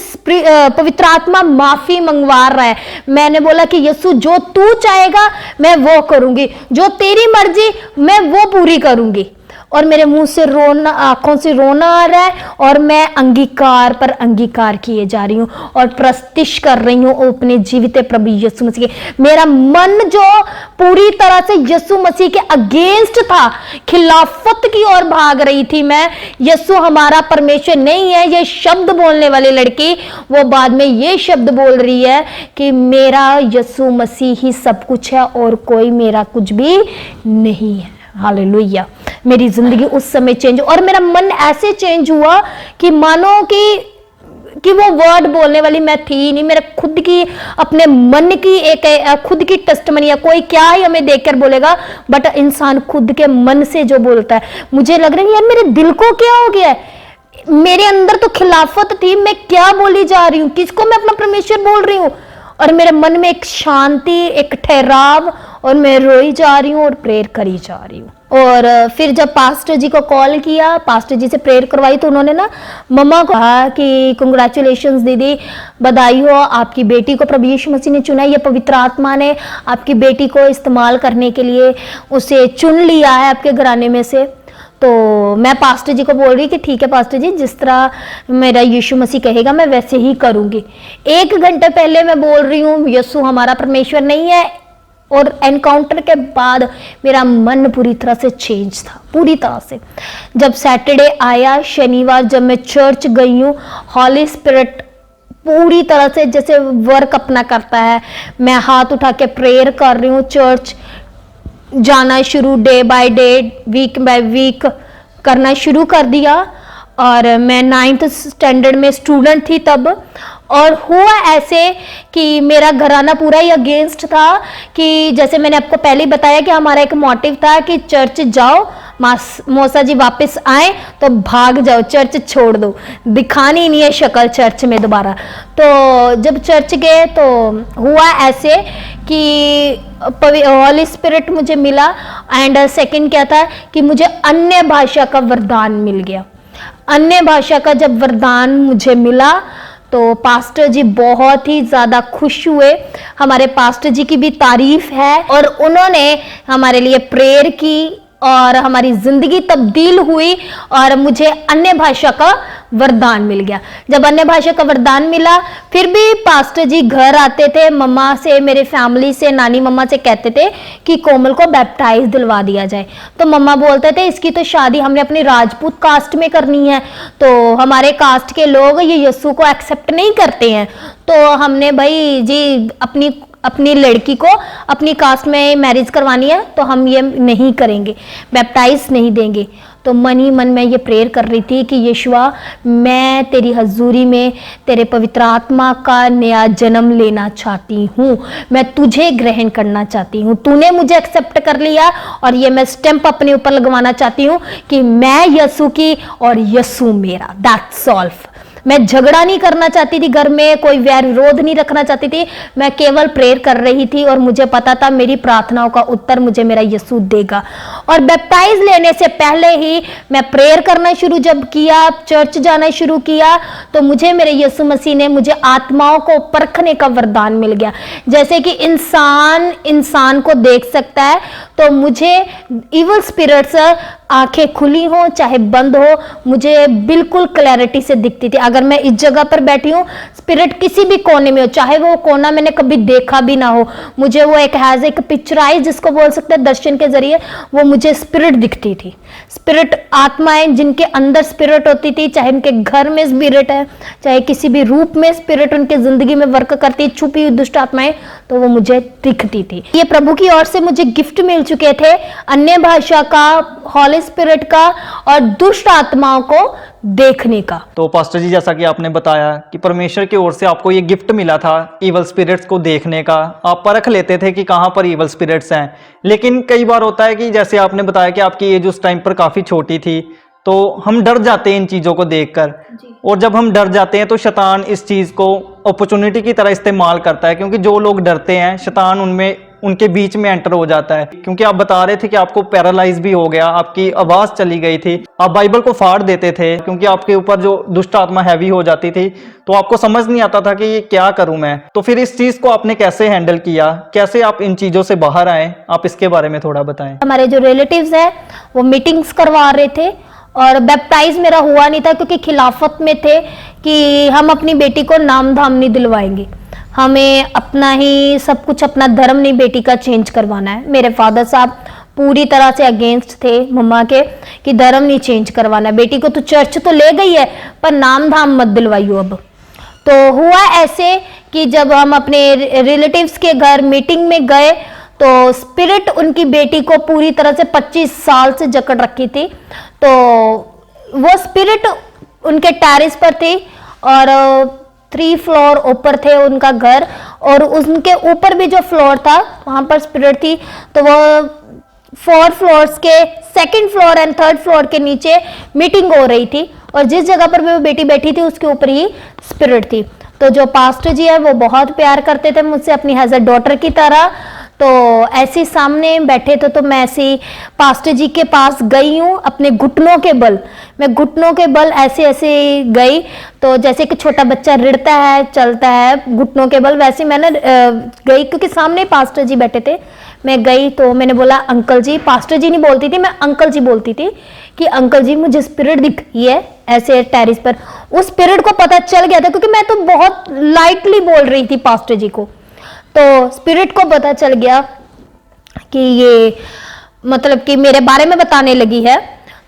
Speaker 3: पवित्र आत्मा माफी मंगवा रहा है। मैंने बोला कि यीशु जो तू चाहेगा मैं वो करूंगी, जो तेरी मर्जी मैं वो पूरी करूंगी। और मेरे मुंह से रोना, आंखों से रोना आ रहा है और मैं अंगीकार पर अंगीकार किए जा रही हूँ और प्रस्तिश कर रही हूँ अपने जीवित प्रभु यीशु मसीह के। मेरा मन जो पूरी तरह से यीशु मसीह के अगेंस्ट था, खिलाफत की ओर भाग रही थी मैं, यीशु हमारा परमेश्वर नहीं है, ये शब्द बोलने वाली लड़की वो बाद में ये शब्द बोल रही है कि मेरा यीशु मसीह ही सब कुछ है और कोई मेरा कुछ भी नहीं है। हालेलुया। मेरी जिंदगी उस समय चेंज, और मेरा मन ऐसे चेंज हुआ कि मानो कि वो वर्ड बोलने वाली मैं थी नहीं, मेरा खुद की अपने मन की एक खुद की टेस्टमनी है। कोई क्या ही हमें देखकर बोलेगा, बट इंसान खुद के मन से जो बोलता है। मुझे लग रहा है यार मेरे दिल को क्या हो गया है, मेरे अंदर तो खिलाफत थी, मैं क्या बोली जा रही हूँ, किसको मैं अपना परमेश्वर बोल रही हूँ। और मेरे मन में एक शांति, एक ठहराव, और मैं रोई जा रही हूँ और प्रेयर करी जा रही हूँ। और फिर जब पास्टर जी को कॉल किया, पास्टर जी से प्रेयर करवाई, तो उन्होंने ना मम्मा को कहा कि कंग्रेचुलेशंस दीदी, बधाई हो, आपकी बेटी को प्रभु यीशु मसीह ने चुना है, ये पवित्र आत्मा ने आपकी बेटी को इस्तेमाल करने के लिए उसे चुन लिया है आपके घराने में से। तो मैं पास्टर जी को बोल रही कि ठीक है पास्टर जी, जिस तरह मेरा यीशु मसीह कहेगा मैं वैसे ही करूंगी। 1 घंटे पहले मैं बोल रही हूँ यीशु हमारा परमेश्वर नहीं है, और एनकाउंटर के बाद मेरा मन पूरी तरह से चेंज था, पूरी तरह से। जब सैटरडे आया, शनिवार जब मैं चर्च गई हूँ, हॉली स्पिरिट पूरी तरह से जैसे वर्क अपना करता है, मैं हाथ उठा के प्रेयर कर रही हूँ, चर्च जाना शुरू, day by day, week by week करना शुरू कर दिया। और मैं 9th स्टैंडर्ड में स्टूडेंट थी तब, और हुआ ऐसे कि मेरा घराना पूरा ही अगेंस्ट था। कि जैसे मैंने आपको पहले ही बताया कि हमारा एक मोटिव था कि चर्च जाओ, मौसा जी वापस आए तो भाग जाओ, चर्च छोड़ दो, दिखानी नहीं है शक्ल चर्च में दोबारा। तो जब चर्च गए तो हुआ ऐसे कि हॉली स्पिरिट मुझे मिला, एंड सेकंड क्या था कि मुझे अन्य भाषा का वरदान मिल गया। अन्य भाषा का जब वरदान मुझे मिला तो पास्टर जी बहुत ही ज़्यादा खुश हुए। हमारे पास्टर जी की भी तारीफ है, और उन्होंने हमारे लिए प्रेयर की और हमारी ज़िंदगी तब्दील हुई और मुझे अन्य भाषा का वरदान मिल गया। जब अन्य भाषा का वरदान मिला, फिर भी पास्टर जी घर आते थे, मम्मा से, मेरे फैमिली से, नानी मम्मा से कहते थे कि कोमल को बैप्टाइज दिलवा दिया जाए। तो मम्मा बोलते थे इसकी तो शादी हमने अपनी राजपूत कास्ट में करनी है, तो हमारे कास्ट के लोग ये यीशु को एक्सेप्ट नहीं करते हैं, तो हमने भाई जी अपनी लड़की को अपनी कास्ट में मैरिज करवानी है, तो हम ये नहीं करेंगे, बैप्टाइज नहीं देंगे। तो मन ही मन में ये प्रेयर कर रही थी कि यीशुआ, मैं तेरी हजूरी में तेरे पवित्र आत्मा का नया जन्म लेना चाहती हूँ, मैं तुझे ग्रहण करना चाहती हूँ, तूने मुझे एक्सेप्ट कर लिया और ये मैं स्टैंप अपने ऊपर लगवाना चाहती हूँ कि मैं यीशु की और यीशु मेरा, दैट्स ऑल। मैं झगड़ा नहीं करना चाहती थी घर में, कोई वैर विरोध नहीं रखना चाहती थी, मैं केवल प्रेयर कर रही थी और मुझे पता था मेरी प्रार्थनाओं का उत्तर मुझे मेरा यीशु देगा। और बैप्टाइज लेने से पहले ही मैं प्रेयर करना शुरू जब किया, चर्च जाना शुरू किया, तो मुझे मेरे यीशु मसीह ने मुझे आत्माओं को परखने का वरदान मिल गया। जैसे कि इंसान को देख सकता है, तो मुझे इविल स्पिरिट्स आंखें खुली हो चाहे बंद हो, मुझे बिल्कुल क्लैरिटी से दिखती थी। अगर मैं इस जगह पर बैठी हूँ, स्पिरिट किसी भी कोने में हो, चाहे वो कोना मैंने कभी देखा भी ना हो, मुझे वो एक हैज एक पिक्चराइज जिसको बोल सकते हैं दर्शन के जरिए, वो मुझे स्पिरिट दिखती थी। स्पिरिट आत्माएं जिनके अंदर स्पिरिट होती थी, चाहे उनके घर में स्पिरिट है, चाहे किसी भी रूप में स्पिरिट उनके जिंदगी में वर्क करती है, छुपी हुई दुष्ट आत्माएं, तो वो मुझे दिखती थी। ये प्रभु की ओर से मुझे गिफ्ट मिल चुके थे, अन्य भाषा का, हॉली स्पिरिट का और दुष्ट आत्माओं को देखने का।
Speaker 2: तो पास्टर जी, जैसा कि आपने बताया कि परमेश्वर की ओर से आपको ये गिफ्ट मिला था इवल स्पिरिट्स को देखने का, आप परख लेते थे कि कहाँ पर इवल स्पिरिट्स हैं। लेकिन कई बार होता है कि जैसे आपने बताया कि आपकी एज उस टाइम पर काफ़ी छोटी थी, तो हम डर जाते हैं इन चीज़ों को देखकर, और जब हम डर जाते हैं तो शैतान इस चीज़ को अपॉर्चुनिटी की तरह इस्तेमाल करता है, क्योंकि जो लोग डरते हैं शैतान उनके बीच में एंटर हो जाता है। क्योंकि आप बता रहे थे कि आपको पैरालाइज भी हो गया, आपकी आवाज़ चली गई थी, आप बाइबल को फाड़ देते थे क्योंकि आपके ऊपर जो दुष्ट आत्मा हैवी हो जाती थी, तो आपको समझ नहीं आता था कि ये क्या करूं मैं। तो फिर इस चीज़ को आपने कैसे हैंडल किया, कैसे आप इन चीज़ों से बाहर आए, आप इसके बारे में थोड़ा बताएं।
Speaker 3: हमारे जो रिलेटिव्स हैं वो मीटिंग्स करवा रहे थे और बैप्टाइज मेरा हुआ नहीं था, क्योंकि खिलाफत में थे कि हम अपनी बेटी को नाम धाम नहीं दिलवाएंगे, हमें अपना ही सब कुछ, अपना धर्म नहीं बेटी का चेंज करवाना है। मेरे फादर साहब पूरी तरह से अगेंस्ट थे मम्मा के कि धर्म नहीं चेंज करवाना, बेटी को तो चर्च तो ले गई है पर नाम धाम मत दिलवाइयो। अब तो हुआ ऐसे कि जब हम अपने रिलेटिव्स के घर मीटिंग में गए तो स्पिरिट उनकी बेटी को पूरी तरह से 25 साल से जकड़ रखी थी। तो वो स्पिरिट उनके टेरेस पर थी और 3 फ्लोर ऊपर थे उनका घर, और उनके ऊपर भी जो फ्लोर था वहां पर स्पिरिट थी। तो वो 4 फ्लोर्स के 2nd floor and 3rd floor के नीचे मीटिंग हो रही थी, और जिस जगह पर भी वो बेटी बैठी थी उसके ऊपर ही स्पिरिट थी। तो जो पास्टर जी है वो बहुत प्यार करते थे मुझसे अपनी एज अ डॉटर की तरह। तो ऐसे सामने बैठे थे तो मैं ऐसे पास्टर जी के पास गई हूँ अपने घुटनों के बल, मैं घुटनों के बल ऐसे ऐसे गई। तो जैसे कि छोटा बच्चा रिड़ता है चलता है घुटनों के बल, वैसे मैंने गई, क्योंकि सामने पास्टर जी बैठे थे। मैं गई तो मैंने बोला अंकल जी, पास्टर जी नहीं बोलती थी मैं अंकल जी बोलती थी, कि अंकल जी मुझे स्पिरिट दिख रही है ऐसे टेरिस पर। उस स्पिरिट को पता चल गया था, क्योंकि मैं तो बहुत लाइटली बोल रही थी पास्टर जी को, तो स्पिरिट को पता चल गया कि ये मतलब कि मेरे बारे में बताने लगी है।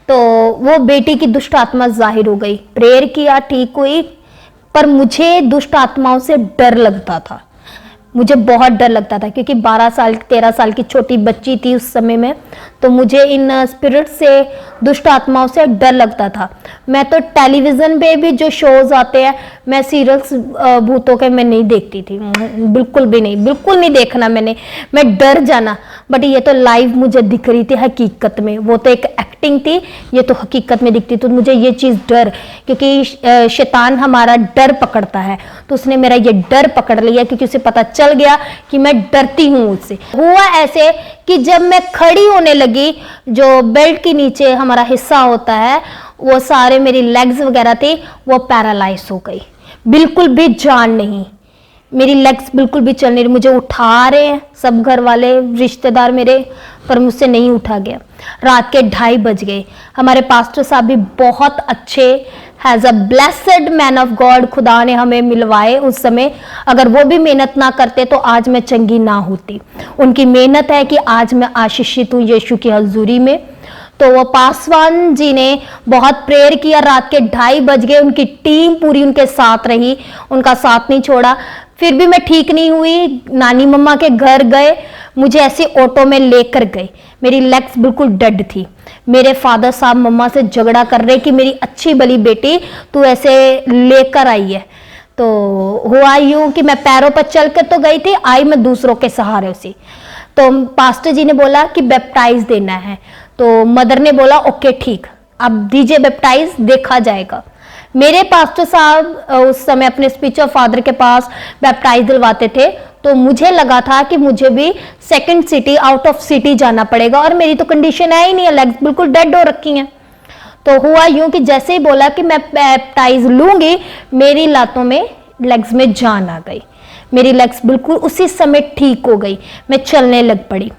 Speaker 3: तो वो बेटी की दुष्ट आत्मा जाहिर हो गई, प्रेयर किया ठीक हुई, पर मुझे दुष्ट आत्माओं से डर लगता था, मुझे बहुत डर लगता था, क्योंकि 13 साल की छोटी बच्ची थी उस समय में। तो मुझे इन स्पिरिट से, दुष्ट आत्माओं से डर लगता था। मैं तो टेलीविज़न पे भी जो शोज आते हैं, मैं सीरियल्स भूतों के मैं नहीं देखती थी, बिल्कुल भी नहीं, बिल्कुल नहीं देखना मैंने, मैं डर जाना। बट ये तो लाइव मुझे दिख रही थी हकीकत में, वो तो एक एक्टिंग थी, ये तो हकीकत में दिखती। तो मुझे ये चीज़ डर, क्योंकि शैतान हमारा डर पकड़ता है, तो उसने मेरा ये डर पकड़ लिया, क्योंकि उसे पता चल गया कि मैं डरती हूँ उससे। हुआ ऐसे कि जब मैं खड़ी होने लगी, जो बेल्ट के नीचे हमारा हिस्सा होता है, वो सारे मेरी लेग्स वगैरह थी वो पैरालाइज हो गई, बिल्कुल भी जान नहीं, मेरी लेग्स बिल्कुल भी चल नहीं रही। मुझे उठा रहे हैं सब घर वाले रिश्तेदार मेरे, पर मुझसे नहीं उठा गया। रात के 2:30 बज गए। हमारे पास्टर साहब भी बहुत अच्छे, has a blessed man of God, खुदा ने हमें मिलवाए उस समय। अगर वो भी मेहनत ना करते तो आज मैं चंगी ना होती। उनकी मेहनत है कि आज मैं आशीषित हूँ यीशु की हजूरी में। तो वो पासवान जी ने बहुत प्रेयर किया, रात के 2:30 बज गए, उनकी टीम पूरी उनके साथ रही, उनका साथ नहीं छोड़ा। फिर भी मैं ठीक नहीं हुई, नानी मम्मा के घर गए, मुझे ऐसे ऑटो में लेकर गए, मेरी लेग्स बिल्कुल डेड थी। मेरे फादर साहब मम्मा से झगड़ा कर रहे कि मेरी अच्छी भली बेटी तू ऐसे लेकर आई है। तो हुआ यूं कि मैं पैरों पर चल कर तो गई थी, आई मैं दूसरों के सहारे से। तो पास्टर जी ने बोला कि बैप्टाइज देना है, तो मदर ने बोला ओके ठीक, अब दीजिए बैप्टाइज, देखा जाएगा। मेरे पास्टर साहब उस समय अपने स्पिरिचुअल फादर के पास बैप्टाइज दिलवाते थे, तो मुझे लगा था कि मुझे भी 2nd city, out of city जाना पड़ेगा, और मेरी तो कंडीशन है ही नहीं है, लेग्स बिल्कुल डेड हो रखी हैं। तो हुआ यूं कि जैसे ही बोला कि मैं बैप्टाइज लूंगी, मेरी लातों में, लेग्स में जान आ गई, मेरी लेग्स बिल्कुल उसी समय ठीक हो गई, मैं चलने लग पड़ी।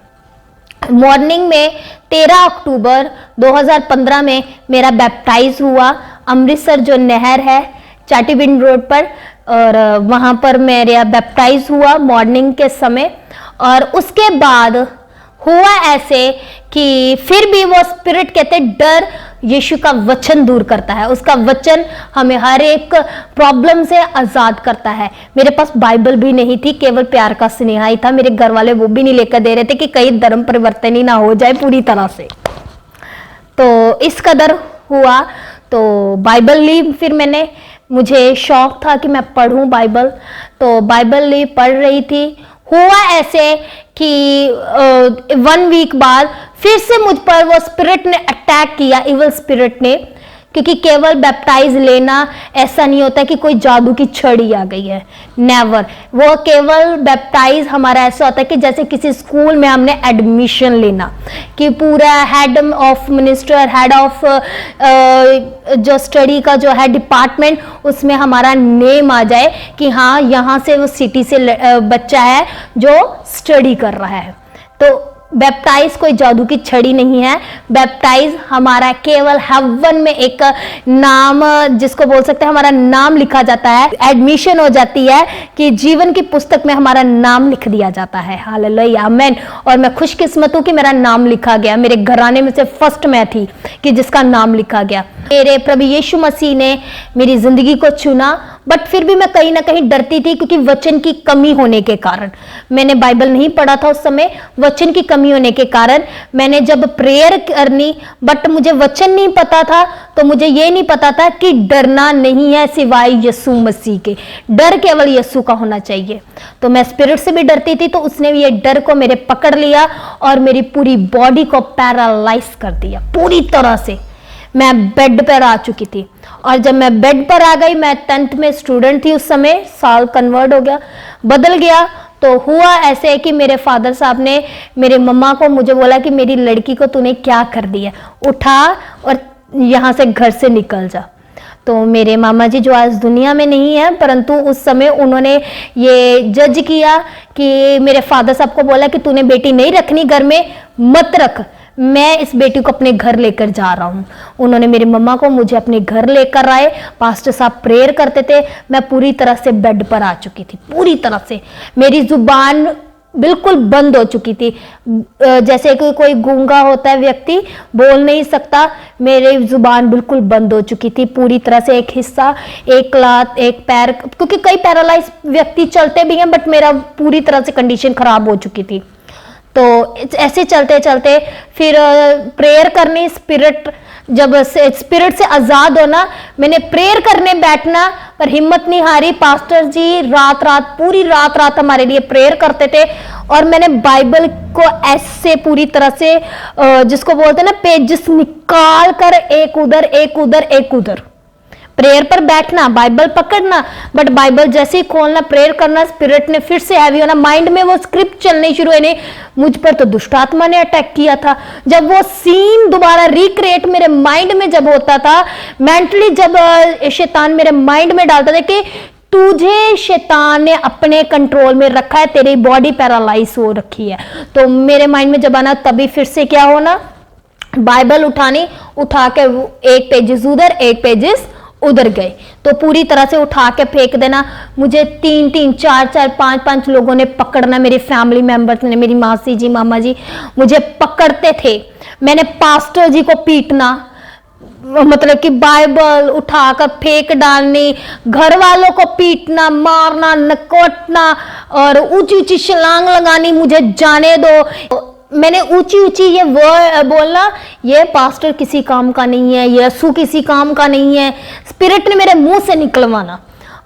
Speaker 3: मॉर्निंग में 13 अक्टूबर 2015 में मेरा बैप्टाइज हुआ। अमृतसर जो नहर है चाटीबिंड रोड पर, और वहाँ पर मेरा बैप्टाइज हुआ मॉर्निंग के समय। और उसके बाद हुआ ऐसे कि फिर भी वो स्पिरिट कहते डर यीशु का वचन दूर करता है, उसका वचन हमें हर एक प्रॉब्लम से आजाद करता है। मेरे पास बाइबल भी नहीं थी, केवल प्यार का स्नेहा ही था। मेरे घर वाले वो भी नहीं लेकर दे रहे थे कि कहीं धर्म परिवर्तन ही ना हो जाए पूरी तरह से। तो इस कदर हुआ, तो बाइबल ली फिर मैंने, मुझे शौक था कि मैं पढ़ूं बाइबल, तो बाइबल ली पढ़ रही थी। हुआ ऐसे कि 1 वीक बाद फिर से मुझ पर वो स्पिरिट ने अटैक किया, इवल स्पिरिट ने, क्योंकि केवल बैप्टाइज लेना ऐसा नहीं होता कि कोई जादू की छड़ी आ गई है, नेवर। वो केवल बैप्टाइज हमारा ऐसा होता है कि जैसे किसी स्कूल में हमने एडमिशन लेना, कि पूरा head of minister, head of जो स्टडी का जो है डिपार्टमेंट, उसमें हमारा नेम आ जाए कि हाँ यहाँ से वो सिटी से बच्चा है जो स्टडी कर रहा है। तो बैप्टाइज कोई जादू की छड़ी नहीं है। बैप्टाइज हमारा केवल हेवन में एक नाम, जिसको बोल सकते हैं हमारा नाम लिखा जाता है, एडमिशन हो जाती है कि जीवन की पुस्तक में हमारा नाम लिख दिया जाता है। हालेलुया, आमेन। और मैं खुशकिस्मत हूं कि मेरा नाम लिखा गया। मेरे घराने में से फर्स्ट मैं थी कि जिसका नाम लिखा गया। मेरे प्रभु यीशु मसीह ने मेरी जिंदगी को चुना, बट फिर भी मैं कहीं ना कहीं डरती थी, क्योंकि वचन की कमी होने के कारण। मैंने बाइबल नहीं पढ़ा था उस समय, वचन की कमी होने के कारण मैंने जब प्रेयर करनी, बट मुझे वचन नहीं पता था, तो मुझे ये नहीं पता था कि डरना नहीं है सिवाय यीशु मसीह के। डर केवल यीशु का होना चाहिए। तो मैं स्पिरिट से भी डरती थी, तो उसने ये डर को मेरे पकड़ लिया और मेरी पूरी बॉडी को पैरालाइज कर दिया पूरी तरह से। मैं बेड पर आ चुकी थी, और जब मैं बेड पर आ गई, मैं 10th में स्टूडेंट थी उस समय, साल कन्वर्ट हो गया, बदल गया। तो हुआ ऐसे कि मेरे फादर साहब ने मेरे मम्मा को मुझे बोला कि मेरी लड़की को तूने क्या कर दिया, उठा और यहाँ से घर से निकल जा। तो मेरे मामा जी जो आज दुनिया में नहीं है, परंतु उस समय उन्होंने ये जज किया कि मेरे फादर साहब को बोला कि तूने बेटी नहीं रखनी घर में, मत रख, मैं इस बेटी को अपने घर लेकर जा रहा हूँ। उन्होंने मेरी मम्मा को मुझे अपने घर लेकर आए। पास्टर साहब प्रेयर करते थे, मैं पूरी तरह से बेड पर आ चुकी थी, पूरी तरह से मेरी जुबान बिल्कुल बंद हो चुकी थी। जैसे कि कोई गूंगा होता है व्यक्ति, बोल नहीं सकता, मेरी जुबान बिल्कुल बंद हो चुकी थी पूरी तरह से। एक हिस्सा, एक लात, एक पैर, क्योंकि कई पैरालाइज व्यक्ति चलते भी हैं, बट मेरा पूरी तरह से कंडीशन खराब हो चुकी थी। तो ऐसे चलते चलते फिर प्रेयर करनी, स्पिरिट जब स्पिरिट से आजाद होना, मैंने प्रेयर करने बैठना, पर हिम्मत नहीं हारी। पास्टर जी रात रात, पूरी रात रात हमारे लिए प्रेयर करते थे, और मैंने बाइबल को ऐसे पूरी तरह से जिसको बोलते हैं ना, पेजेस निकाल कर एक उधर एक उधर एक उधर, प्रेयर पर बैठना, बाइबल पकड़ना, बट बाइबल जैसे ही खोलना, प्रेयर करना, स्पिरिट ने फिर से हैवी होना, माइंड में वो स्क्रिप्ट चलने शुरू हुए। मुझ पर तो दुष्ट आत्मा ने अटैक किया था। जब वो सीन दोबारा रिक्रिएट मेरे माइंड में जब होता था, मेंटली जब शैतान मेरे माइंड में डालता था कि तुझे शैतान ने अपने कंट्रोल में रखा है, तेरी बॉडी पैरालाइज हो रखी है, तो मेरे माइंड में जब आना, तभी फिर से क्या होना, बाइबल उठानी, उठा के एक पेजेस उधर एक पेजेस उधर गए, तो पूरी तरह से उठा के फेंक देना। मुझे 3-3, 4-4, 5-5 लोगों ने पकड़ना, मेरी फैमिली मेंबर्स ने, मेरी मासी जी, मामा जी मुझे पकड़ते थे। मैंने पास्टर जी को पीटना, मतलब कि बाइबल उठाकर फेंक डालनी, घर वालों को पीटना, मारना, नकोटना, और ऊंची ऊंची छलांग लगानी, मुझे जाने दो। मैंने ऊंची ऊंची ये बोलना, ये पास्टर किसी काम का नहीं है, यीशु किसी काम का नहीं है, स्पिरिट ने मेरे मुंह से निकलवाना,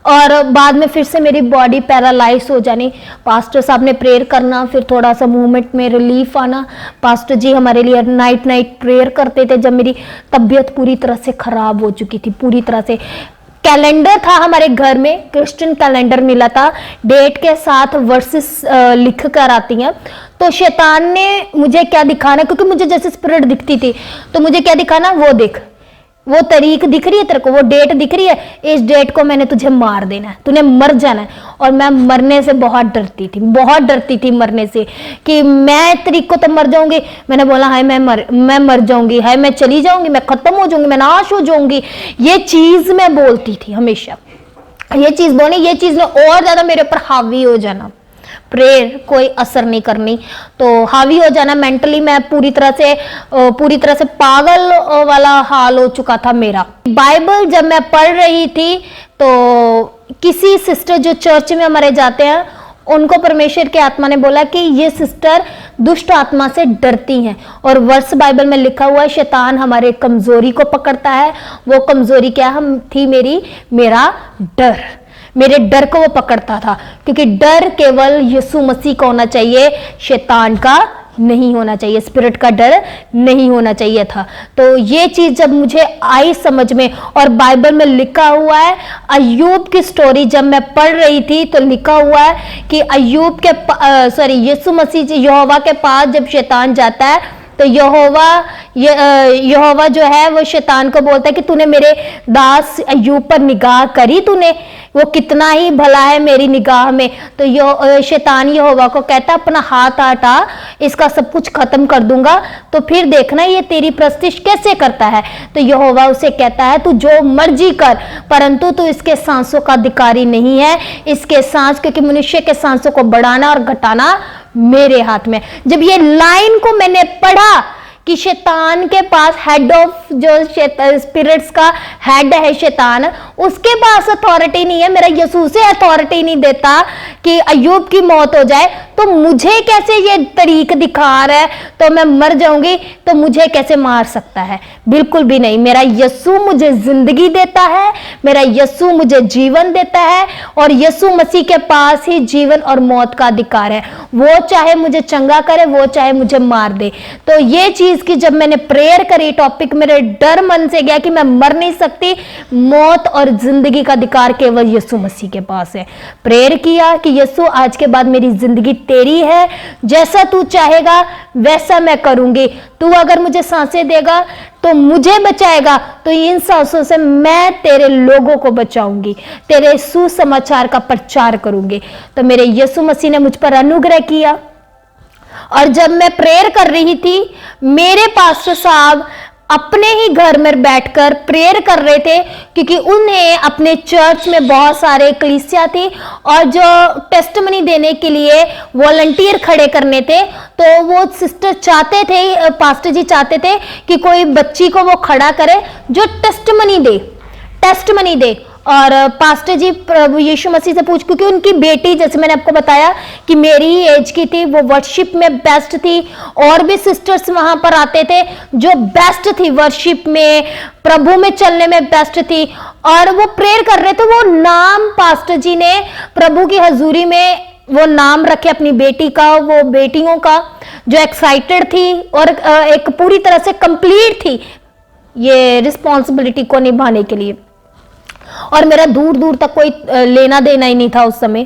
Speaker 3: और बाद में फिर से मेरी बॉडी पैरालाइज हो जानी। पास्टर साहब ने प्रेयर करना, फिर थोड़ा सा मूवमेंट में रिलीफ आना। पास्टर जी हमारे लिए नाइट नाइट प्रेयर करते थे जब मेरी तबीयत पूरी तरह से खराब हो चुकी थी, पूरी तरह से। कैलेंडर था हमारे घर में, क्रिश्चियन कैलेंडर मिला था, डेट के साथ वर्सेस लिख कर आती हैं। तो शैतान ने मुझे क्या दिखाना, क्योंकि मुझे जैसे स्पिरिट दिखती थी, तो मुझे क्या दिखाना, वो देख, वो तारीख दिख रही है तेरे को, वो डेट दिख रही है, इस डेट को मैंने तुझे मार देना है, तूने मर जाना है। और मैं मरने से बहुत डरती थी, बहुत डरती थी मरने से, कि मैं तारीख को तो मर जाऊंगी। मैंने बोला हाय मैं मर जाऊंगी, हाय मैं चली जाऊंगी, मैं खत्म हो जाऊंगी, मैं नाश हो जाऊंगी। ये चीज मैं बोलती थी हमेशा, ये चीज बोलनी, ये चीज ने और ज्यादा मेरे ऊपर हावी हो जाना। प्रेयर कोई असर नहीं करनी, तो हावी हो जाना मेंटली। मैं पूरी तरह से पागल वाला हाल हो चुका था मेरा। बाइबल जब मैं पढ़ रही थी तो किसी सिस्टर जो चर्च में हमारे जाते हैं, उनको परमेश्वर की आत्मा ने बोला कि ये सिस्टर दुष्ट आत्मा से डरती हैं। और वर्ष बाइबल में लिखा हुआ है शैतान हमारे कमजोरी को पकड़ता है। वो कमजोरी क्या थी? मेरा डर, मेरे डर को वो पकड़ता था, क्योंकि डर केवल यीशु मसीह का होना चाहिए, शैतान का नहीं होना चाहिए, स्पिरिट का डर नहीं होना चाहिए था। तो ये चीज जब मुझे आई समझ में, और बाइबल में लिखा हुआ है, अय्यूब की स्टोरी जब मैं पढ़ रही थी तो लिखा हुआ है कि अय्यूब के यीशु मसीह यहोवा के पास जब शैतान जाता है तो यहोवा जो है वो शैतान को बोलता है कि तूने मेरे दास अय्यूब पर निगाह करी, तूने, वो कितना ही भला है मेरी निगाह में। तो शैतान यहोवा को कहता है अपना हाथ हटा, इसका सब कुछ खत्म कर दूंगा, तो फिर देखना ये तेरी प्रस्तिश कैसे करता है। तो यहोवा उसे कहता है तू जो मर्जी कर, परंतु तू इसके सांसों का अधिकारी नहीं है, इसके सांस, क्योंकि मनुष्य के सांसों को बढ़ाना और घटाना मेरे हाथ में। जब ये लाइन को मैंने पढ़ा कि शैतान के पास हेड ऑफ जो स्पिरिट्स का हेड है शैतान, उसके पास अथॉरिटी नहीं है, मेरा यीशु से अथॉरिटी नहीं देता कि अय्यूब की मौत हो जाए, तो मुझे कैसे ये तारीख दिखा रहा है तो मैं मर जाऊंगी, तो मुझे कैसे मार सकता है? बिल्कुल भी नहीं। मेरा यीशु मुझे जिंदगी देता है, मेरा यीशु मुझे जीवन देता है, और यीशु मसीह के पास ही जीवन और मौत का अधिकार है। वो चाहे मुझे चंगा करे, वो चाहे मुझे मार दे। तो ये चीज की जब मैंने प्रेयर करी, टॉपिक मेरे डर मन से गया कि मैं मर नहीं सकती, मौत और जिंदगी का अधिकार केवल यीशु मसीह के पास है। प्रेयर किया कि यीशु आज के बाद मेरी जिंदगी तेरी है, जैसा तू चाहेगा वैसा मैं करूंगी। तू अगर मुझे सांसें देगा तो मुझे बचाएगा, तो इन सांसों से मैं तेरे लोगों को बचाऊंगी, तेरे सुसमाचार का प्रचार करूंगी। तो मेरे यीशु मसीह ने मुझ पर अनुग्रह किया। और जब मैं प्रेयर कर रही थी, मेरे पास्टर साहब अपने ही घर में बैठकर प्रेयर कर रहे थे, क्योंकि उन्हें अपने चर्च में बहुत सारे कलीसिया थी और जो टेस्टमनी देने के लिए वॉलंटियर खड़े करने थे। तो वो सिस्टर चाहते थे, पास्टर जी चाहते थे कि कोई बच्ची को वो खड़ा करे जो टेस्टमनी दे। और पास्टर जी प्रभु यीशु मसीह से पूछ, क्योंकि उनकी बेटी, जैसे मैंने आपको बताया कि मेरी ही एज की थी, वो वर्शिप में बेस्ट थी, और भी सिस्टर्स वहां पर आते थे जो बेस्ट थी वर्शिप में, प्रभु में चलने में बेस्ट थी, और वो प्रेयर कर रहे थे। वो नाम पास्टर जी ने प्रभु की हजूरी में वो नाम रखे अपनी बेटी का, वो बेटियों का, जो एक्साइटेड थी और एक पूरी तरह से कंप्लीट थी ये रिस्पॉन्सिबिलिटी को निभाने के लिए। और मेरा दूर दूर तक कोई लेना देना ही नहीं था उस समय।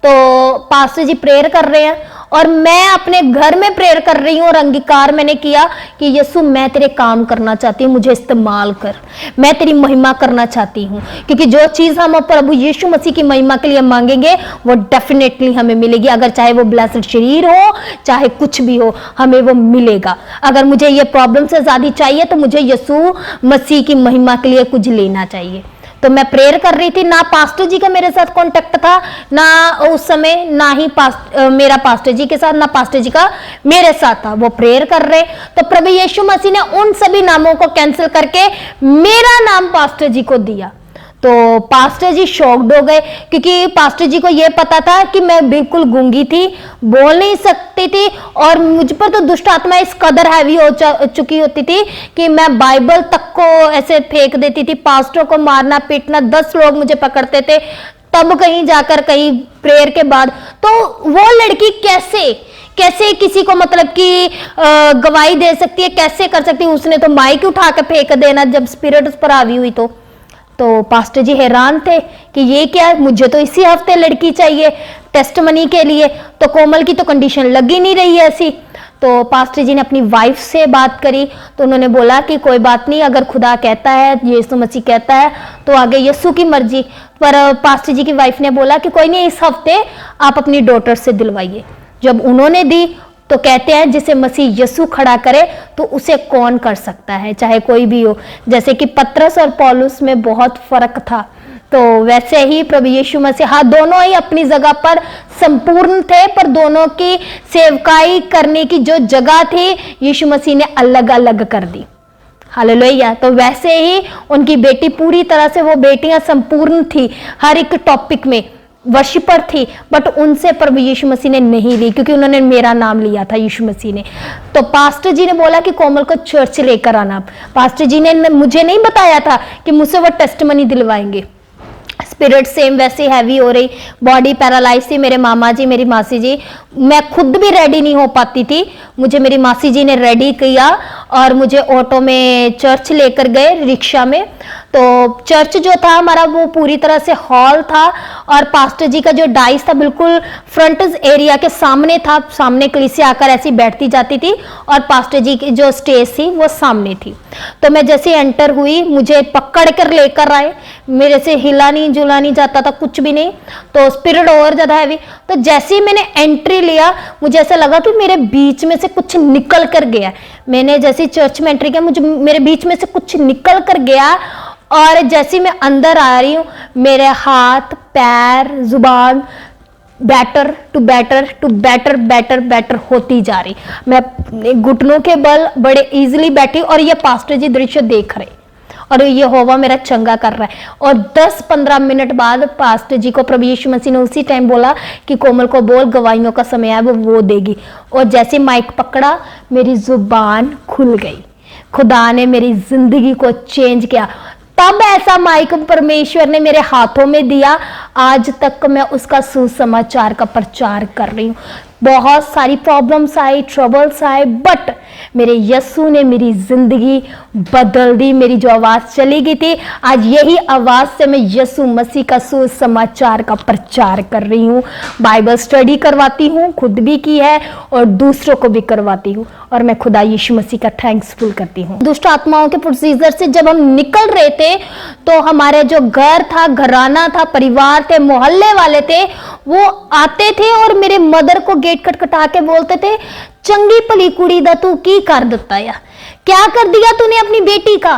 Speaker 3: तो पास्टर जी प्रेयर कर रहे हैं और मैं अपने घर में प्रेयर कर रही हूँ, और अंगीकार मैंने किया कि यीशु मैं तेरे काम करना चाहती हूँ, मुझे इस्तेमाल कर, मैं तेरी महिमा करना चाहती हूँ। क्योंकि जो चीज़ हम प्रभु यीशु मसीह की महिमा के लिए मांगेंगे वो डेफिनेटली हमें मिलेगी, अगर चाहे वो ब्लेस्ड शरीर हो, चाहे कुछ भी हो, हमें वो मिलेगा। अगर मुझे ये प्रॉब्लम से आज़ादी चाहिए तो मुझे यीशु मसीह की महिमा के लिए कुछ लेना चाहिए। तो मैं प्रेयर कर रही थी, ना पास्टर जी का मेरे साथ कांटेक्ट था, ना उस समय, ना ही मेरा पास्टर जी के साथ, ना पास्टर जी का मेरे साथ था। वो प्रेयर कर रहे, तो प्रभु यीशु मसीह ने उन सभी नामों को कैंसिल करके मेरा नाम पास्टर जी को दिया। तो पास्टर जी शॉक्ड हो गए, क्योंकि पास्टर जी को यह पता था कि मैं बिल्कुल गूंगी थी, बोल नहीं सकती थी, और मुझ पर तो दुष्ट आत्मा इस कदर हैवी हो चुकी होती थी कि मैं बाइबल तक को ऐसे फेंक देती थी। पास्टर को मारना पीटना, 10 लोग मुझे पकड़ते थे, तब कहीं जाकर कहीं प्रेयर के बाद। तो वो लड़की कैसे किसी को मतलब कि गवाही दे सकती है, कैसे कर सकती है? उसने तो माइक उठा के फेंक देना जब स्पिरिट उस पर हावी हुई। तो पास्टर जी हैरान थे कि ये क्या, मुझे तो इसी हफ्ते लड़की चाहिए टेस्टमनी के लिए, तो कोमल की तो कंडीशन लग ही नहीं रही है ऐसी। तो पास्टर जी ने अपनी वाइफ से बात करी, तो उन्होंने बोला कि कोई बात नहीं, अगर खुदा कहता है, यीशु मसीह कहता है तो आगे यीशु की मर्जी। पर पास्टर जी की वाइफ ने बोला कि कोई नहीं, इस हफ्ते आप अपनी डॉटर से दिलवाइए। जब उन्होंने दी तो कहते हैं जिसे मसीह यीशु खड़ा करे तो उसे कौन कर सकता है, चाहे कोई भी हो। जैसे कि पतरस और पौलुस में बहुत फर्क था, तो वैसे ही प्रभु यीशु मसीह, हाँ दोनों ही अपनी जगह पर संपूर्ण थे, पर दोनों की सेवकाई करने की जो जगह थी यीशु मसीह ने अलग अलग कर दी। हालेलुया। तो वैसे ही उनकी बेटी पूरी तरह से, वो बेटियां संपूर्ण थी, हर एक टॉपिक में वर्शिपर थी, बट उनसे प्रभु यीशु मसीह ने नहीं ली, क्योंकि उन्होंने मेरा नाम लिया था यीशु मसीह ने। तो पास्टर जी ने बोला कि कोमल को चर्च लेकर आना। पास्टर जी ने मुझे नहीं बताया था कि मुझसे वो टेस्टमनी दिलवाएंगे। स्पिरिट सेम वैसे हैवी हो रही, बॉडी पैरालाइज थी। मेरे मामा जी, मेरी मासी जी, मैं खुद भी रेडी नहीं हो पाती थी, मुझे मेरी मासी जी ने रेडी किया और मुझे ऑटो में चर्च लेकर गए, रिक्शा में। तो चर्च जो था हमारा वो पूरी तरह से हॉल था, और पास्टर जी का जो डाइस था बिल्कुल फ्रंट एरिया के सामने था, सामने कलीसिया आकर ऐसी बैठती जाती थी, और पास्टर जी की जो स्टेज थी वो सामने थी। तो मैं जैसे एंटर हुई, मुझे पकड़ कर लेकर आए, मेरे से हिला नहीं जुला नहीं जाता था, कुछ भी नहीं। तो स्पिरिट और ज्यादा हैवी। तो जैसे ही मैंने एंट्री लिया, मुझे ऐसा लगा कि मेरे बीच में से कुछ निकल कर गया। मैंने जैसे चर्च में एंट्री किया, मुझे मेरे बीच में से कुछ निकल कर गया, और जैसे मैं अंदर आ रही हूँ, मेरे हाथ पैर जुबान better to better to better better better होती जा रही। मैं घुटनों के बल बड़े इजीली बैठी, और ये पास्टर जी दृश्य देख रहे, और ये होवा मेरा चंगा कर रहा है। और 10-15 मिनट बाद पास्टर जी को प्रभु यीशु मसीह ने उसी टाइम बोला कि कोमल को बोल, गवाहियों का समय है, वो देगी। और जैसे माइक पकड़ा, मेरी जुबान खुल गई। खुदा ने मेरी जिंदगी को चेंज किया। तब ऐसा माइक परमेश्वर ने मेरे हाथों में दिया, आज तक मैं उसका सुसमाचार का प्रचार कर रही हूँ। बहुत सारी प्रॉब्लम्स आई, ट्रबल्स आए, बट मेरे यीशु ने मेरी जिंदगी बदल दी। मेरी जो आवाज चली गई थी, आज यही आवाज से मैं यीशु मसीह का सुसमाचार का प्रचार कर रही हूँ। बाइबल स्टडी करवाती हूँ, खुद भी की है और दूसरों को भी करवाती हूँ, और मैं खुदा यीशु मसीह का थैंक्सफुल करती हूँ। दुष्ट आत्माओं के प्रोसीजर से जब हम निकल रहे थे, तो हमारे जो घर था, घराना था, परिवार थे, मोहल्ले वाले थे, वो आते थे और मेरे मदर को गेट खटखटा के बोलते थे, चंगी भली कुड़ी दा तू की कर दिता या, क्या कर दिया तूने अपनी बेटी का,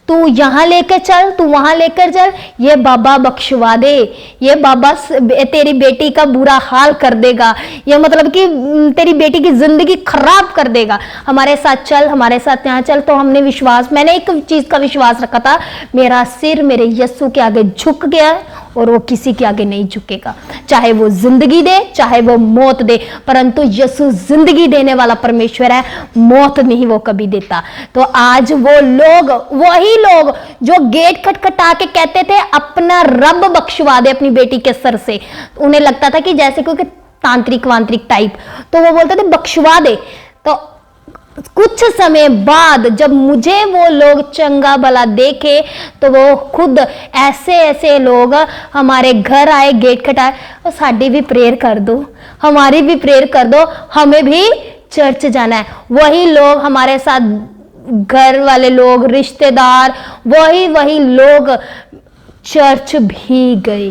Speaker 3: तू यहाँ लेकर चल, तू वहां लेकर चल, ये बाबा बख्शवा दे, ये बाबा तेरी बेटी का बुरा हाल कर देगा, ये मतलब कि तेरी बेटी की जिंदगी खराब कर देगा, हमारे साथ चल, हमारे साथ यहाँ चल। तो हमने विश्वास, मैंने एक चीज का विश्वास रखा था, मेरा सिर मेरे यीशु के आगे झुक गया है, और वो किसी के आगे नहीं झुकेगा, चाहे वो जिंदगी दे, चाहे वो मौत दे, परंतु यीशु जिंदगी देने वाला परमेश्वर है, मौत नहीं वो कभी देता। तो आज वो लोग, वही लोग जो गेट खटखटा के कहते थे अपना रब बख्शवा दे अपनी बेटी के सर से, उन्हें लगता था कि जैसे कोई तांत्रिक वांत्रिक टाइप, तो वो बोलते थे बख्शवा दे। तो कुछ समय बाद जब मुझे वो लोग चंगा भला देखे, तो वो खुद ऐसे ऐसे लोग हमारे घर आए, गेट खटाए, और साड़ी भी प्रेयर कर दो, हमारी भी प्रेयर कर दो, हमें भी चर्च जाना है। वही लोग हमारे साथ, घर वाले लोग, रिश्तेदार, वही लोग चर्च भी गए,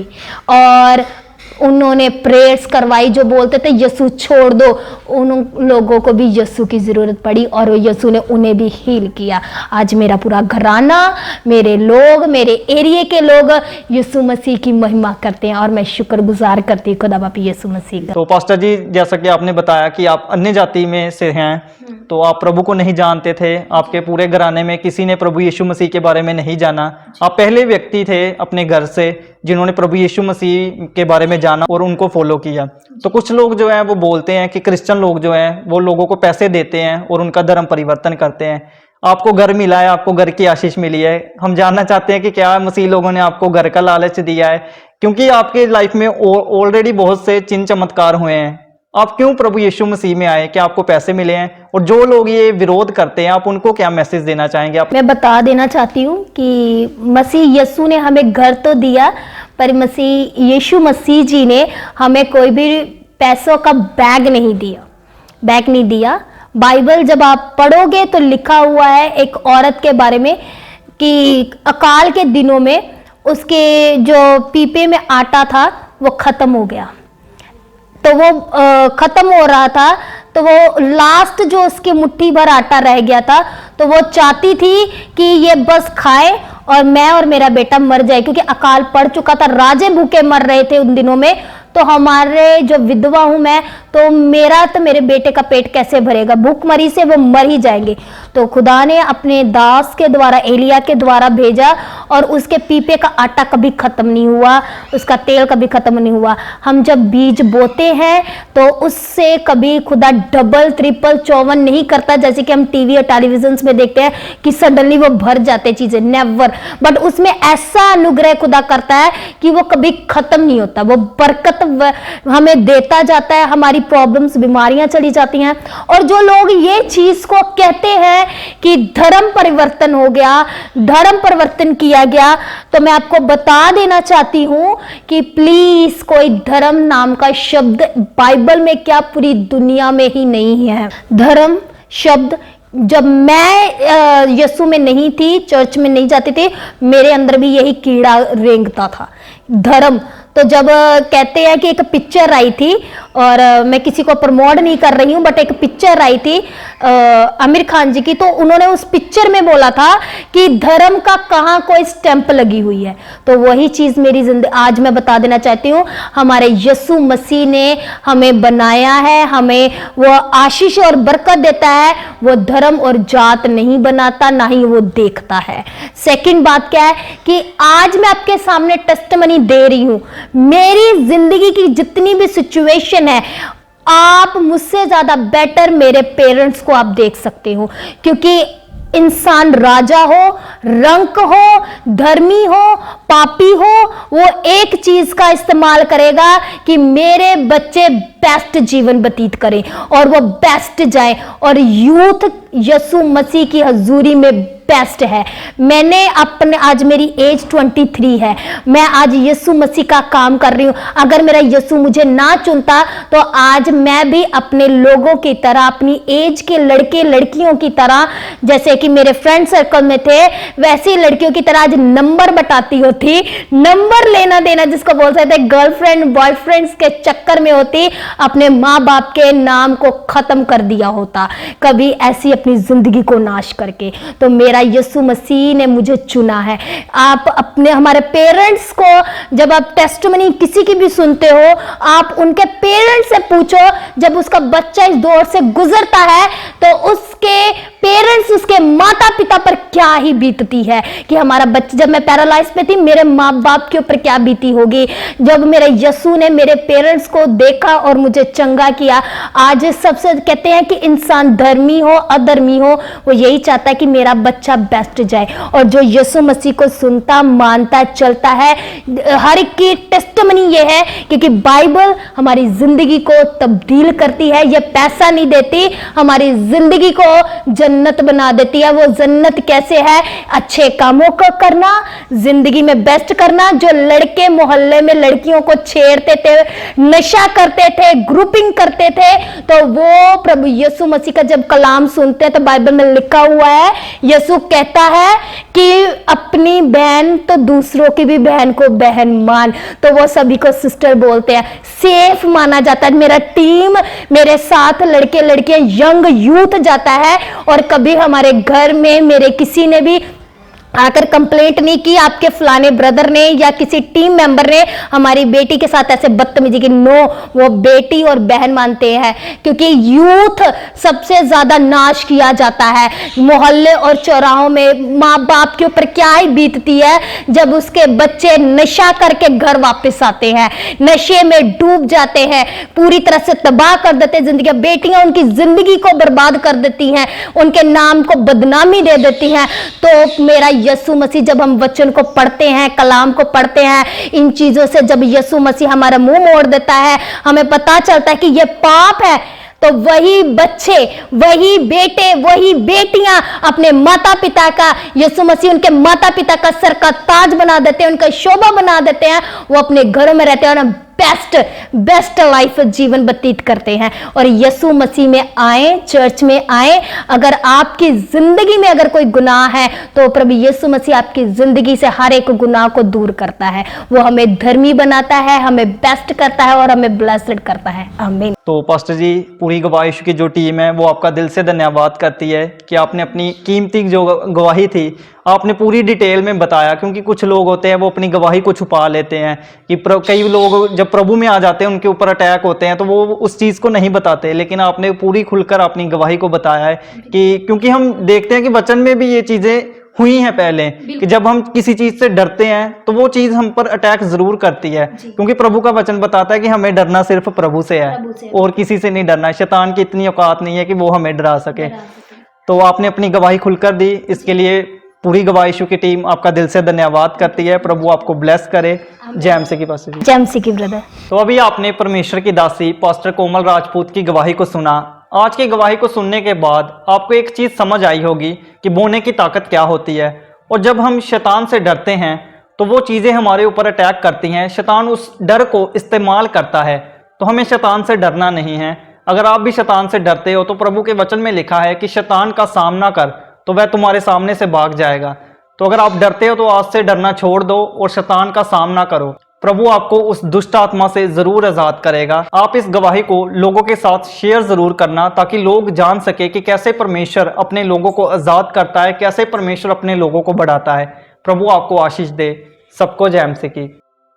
Speaker 3: और उन्होंने प्रेयर्स करवाई, जो बोलते थे यीशु छोड़ दो, उन लोगों को भी यीशु की जरूरत पड़ी, और यीशु ने उन्हें भी हील किया। आज मेरा पूरा घराना, मेरे लोग, मेरे एरिया के लोग यीशु मसीह की महिमा करते हैं, और मैं शुक्रगुजार करती हूँ खुदा बाप यीशु मसीह का।
Speaker 2: तो पास्टर जी, जैसा कि आपने बताया कि आप अन्य जाति में से हैं, तो आप प्रभु को नहीं जानते थे, आपके पूरे घराने में किसी ने प्रभु यीशु मसीह के बारे में नहीं जाना, आप पहले व्यक्ति थे अपने घर से जिन्होंने प्रभु यीशु मसीह के बारे में जाना और उनको फॉलो किया। तो कुछ लोग जो हैं वो बोलते हैं कि क्रिश्चियन लोग जो हैं वो लोगों को पैसे देते हैं और उनका धर्म परिवर्तन करते हैं। आपको घर मिला है, आपको घर की आशीष मिली है, हम जानना चाहते हैं कि क्या मसीह लोगों ने आपको घर का लालच दिया है, क्योंकि आपके लाइफ में ऑलरेडी बहुत से चिन्ह चमत्कार हुए हैं, आप क्यों प्रभु यीशु मसीह में आए? क्या आपको पैसे मिले हैं? और जो लोग ये विरोध करते हैं, आप उनको क्या मैसेज देना चाहेंगे? आप
Speaker 3: मैं बता देना चाहती हूँ कि मसीह यीशु ने हमें घर तो दिया, पर मसीह यीशु मसीह जी ने हमें कोई भी पैसों का बैग नहीं दिया, बाइबल जब आप पढ़ोगे तो लिखा हुआ है एक औरत के बारे में कि अकाल के दिनों में उसके जो पीपे में आटा था वो खत्म हो गया। तो वो खत्म हो रहा था, तो वो लास्ट जो उसकी मुट्ठी भर आटा रह गया था, तो वो चाहती थी कि ये बस खाए और मैं और मेरा बेटा मर जाए, क्योंकि अकाल पड़ चुका था, राजे भूखे मर रहे थे उन दिनों में। तो हमारे जो विधवा हूं मैं, तो मेरे बेटे का पेट कैसे भरेगा, भूखमरी से वो मर ही जाएंगे। तो खुदा ने अपने दास के द्वारा, एलिया के द्वारा भेजा, और उसके पीपे का आटा कभी खत्म नहीं हुआ, उसका तेल कभी खत्म नहीं हुआ। हम जब बीज बोते हैं तो उससे कभी खुदा डबल ट्रिपल चौवन नहीं करता, जैसे कि हम टीवी और टेलीविजन में देखते हैं कि सडनली वो भर जाते चीजें, नेवर। बट उसमें ऐसा अनुग्रह खुदा करता है कि वो कभी खत्म नहीं होता, वो बरकत हमें देता जाता है, हमारी प्रॉब्लम्स, बीमारियां चली जाती हैं। और जो लोग ये चीज को कहते हैं कि धर्म परिवर्तन हो गया, धर्म परिवर्तन किया गया, तो मैं आपको बता देना चाहती हूं कि प्लीज कोई धर्म नाम का शब्द बाइबल में क्या पूरी दुनिया में ही नहीं है। धर्म शब्द जब मैं यीशु में नहीं थी, चर्च में नहीं जाती थी, मेरे अंदर भी यही कीड़ा रेंगता था, धर्म। तो जब कहते हैं कि एक पिक्चर आई थी, और मैं किसी को प्रमोट नहीं कर रही हूं, बट एक पिक्चर आई थी आमिर खान जी की, तो उन्होंने उस पिक्चर में बोला था कि धर्म का कहां कोई स्टैंप लगी हुई है। तो वही चीज मेरी जिंदगी आज मैं बता देना चाहती हूं, हमारे यीशु मसीह ने हमें बनाया है, हमें वो आशीष और बरकत देता है, वो धर्म और जात नहीं बनाता, ना ही वो देखता है। सेकंड बात क्या है कि आज मैं आपके सामने टेस्टिमनी दे रही हूं, मेरी जिंदगी की जितनी भी सिचुएशन है, आप मुझसे ज्यादा बेटर मेरे पेरेंट्स को आप देख सकते हो, क्योंकि इंसान राजा हो, रंक हो, धर्मी हो, पापी हो, वो एक चीज का इस्तेमाल करेगा कि मेरे बच्चे बेस्ट जीवन व्यतीत करें और वो बेस्ट जाए। और यूथ यीशु मसीह की हजूरी में बेस्ट है। मैंने अपने, आज मेरी एज 23 है, मैं आज यीशु मसीह का काम कर रही हूं। अगर मेरा यीशु मुझे ना चुनता तो आज मैं भी अपने लोगों की तरह, अपनी एज के लड़के लड़कियों की तरह, जैसे कि मेरे फ्रेंड सर्कल में थे, वैसी लड़कियों की तरह आज नंबर बटाती होती, नंबर लेना देना जिसको बोल सकते हैं, गर्लफ्रेंड बॉयफ्रेंड्स के चक्कर में होती, अपने माँ बाप के नाम को खत्म कर दिया होता, कभी ऐसी अपनी जिंदगी को नाश करके। तो मेरा यीशु मसीह ने मुझे चुना है। आप अपने, हमारे पेरेंट्स को जब आप टेस्टिमनी किसी की भी सुनते हो, आप उनके पेरेंट्स से पूछो, जब उसका बच्चा इस दौर से गुजरता है तो उसके पेरेंट्स, उसके माता पिता पर क्या ही बीतती है कि हमारा बच्चा, जब मैं पैरालाइज पे थी, मेरे माँ बाप के ऊपर क्या बीती होगी। जब मेरे यीशु ने मेरे पेरेंट्स को देखा और मुझे चंगा किया। आज सबसे कहते हैं कि इंसान धर्मी हो अधर्मी हो, वो यही चाहता है कि मेरा बच्चा बेस्ट जाए। और जो यीशु मसीह को सुनता, मानता, चलता है, हर एक की टेस्टिमनी ये है, क्योंकि बाइबल हमारी जिंदगी को तब्दील करती है। ये पैसा नहीं देती, हमारी जिंदगी को जन्नत बना देती है। वो जन्नत कैसे है? अच्छे कामों को करना, जिंदगी में बेस्ट करना। जो लड़के मोहल्ले में लड़कियों को छेड़ते थे, नशा करते थे, ग्रुपिंग करते थे, तो वो प्रभु यीशु मसीह का जब कलाम सुनते हैं तो बाइबल में लिखा हुआ है, यीशु कहता है कि अपनी बहन तो दूसरों की भी बहन को बहन मान, तो वो सभी को सिस्टर बोलते हैं, सेफ माना जाता है। मेरा टीम, मेरे साथ लड़के लड़कियां, यंग यूथ जाता है, और कभी हमारे घर में मेरे किसी ने भी आकर कंप्लेंट नहीं की आपके फलाने ब्रदर ने या किसी टीम मेंबर ने हमारी बेटी के साथ ऐसे बदतमीजी की। नो, वो बेटी और बहन मानते हैं, क्योंकि यूथ सबसे ज्यादा नाश किया जाता है। मोहल्ले और चौराहों में माँ बाप के ऊपर क्या ही बीतती है जब उसके बच्चे नशा करके घर वापस आते हैं, नशे में डूब जाते हैं, पूरी तरह से तबाह कर देते हैं जिंदगी। बेटियां उनकी जिंदगी को बर्बाद कर देती हैं, उनके नाम को बदनामी दे देती हैं। तो मेरा यीशु मसीह, जब हम वचन को पढ़ते हैं, कलाम को पढ़ते हैं, इन चीजों से जब यीशु मसीह हमारा मुंह मोड़ देता है, हमें पता चलता है कि यह पाप है, तो वही बच्चे, वही बेटे, वही बेटियां अपने माता पिता का, यीशु मसीह उनके माता पिता का सर का ताज बना देते हैं, उनका शोभा बना देते हैं। वो अपने घरों में रहते हैं और बेस्ट लाइफ जीवन व्यतीत करते हैं। और यीशु मसीह में आए, चर्च में आए। अगर आपकी जिंदगी में अगर कोई गुनाह है तो प्रभु यीशु मसीह आपकी जिंदगी से हर एक गुनाह को दूर करता है। वो हमें धर्मी बनाता है, हमें बेस्ट करता है और हमें ब्लेस्ड करता है। आमीन।
Speaker 2: तो पास्टर जी, पूरी गवाही इशू की जो टीम है वो आपका दिल से धन्यवाद करती है कि आपने अपनी कीमती जो गवाही थी आपने पूरी डिटेल में बताया। क्योंकि कुछ लोग होते हैं वो अपनी गवाही को छुपा लेते हैं कि कई लोग जब प्रभु में आ जाते हैं उनके ऊपर अटैक होते हैं तो वो उस चीज़ को नहीं बताते, लेकिन आपने पूरी खुलकर अपनी गवाही को बताया है कि क्योंकि हम देखते हैं कि वचन में भी ये चीज़ें हुई हैं पहले कि जब हम किसी चीज से डरते हैं तो वो चीज हम पर अटैक जरूर करती है। क्योंकि प्रभु का वचन बताता है कि हमें डरना सिर्फ प्रभु से है और किसी से नहीं डरना। शैतान की इतनी औकात नहीं है कि वो हमें डरा सके। तो आपने अपनी गवाही खुलकर दी, इसके लिए पूरी गवाही इशू की टीम आपका दिल से धन्यवाद करती है। प्रभु आपको ब्लेस करे। जय एमसी की पास
Speaker 3: जय एमसी की ब्रदर।
Speaker 2: तो अभी आपने परमेश्वर की दासी पास्टर कोमल राजपूत की गवाही को सुना। आज की गवाही को सुनने के बाद आपको एक चीज समझ आई होगी कि बोलने की ताकत क्या होती है। और जब हम शैतान से डरते हैं तो वो चीजें हमारे ऊपर अटैक करती हैं, शैतान उस डर को इस्तेमाल करता है। तो हमें शैतान से डरना नहीं है। अगर आप भी शैतान से डरते हो तो प्रभु के वचन में लिखा है कि शैतान का सामना कर तो वह तुम्हारे सामने से भाग जाएगा। तो अगर आप डरते हो तो आज से डरना छोड़ दो और शैतान का सामना करो। प्रभु आपको उस दुष्ट आत्मा से जरूर आजाद करेगा। आप इस गवाही को लोगों के साथ शेयर जरूर करना ताकि लोग जान सके कि कैसे परमेश्वर अपने लोगों को आजाद करता है, कैसे परमेश्वर अपने लोगों को बढ़ाता है। प्रभु आपको आशीष दे। सबको जय एमसी की।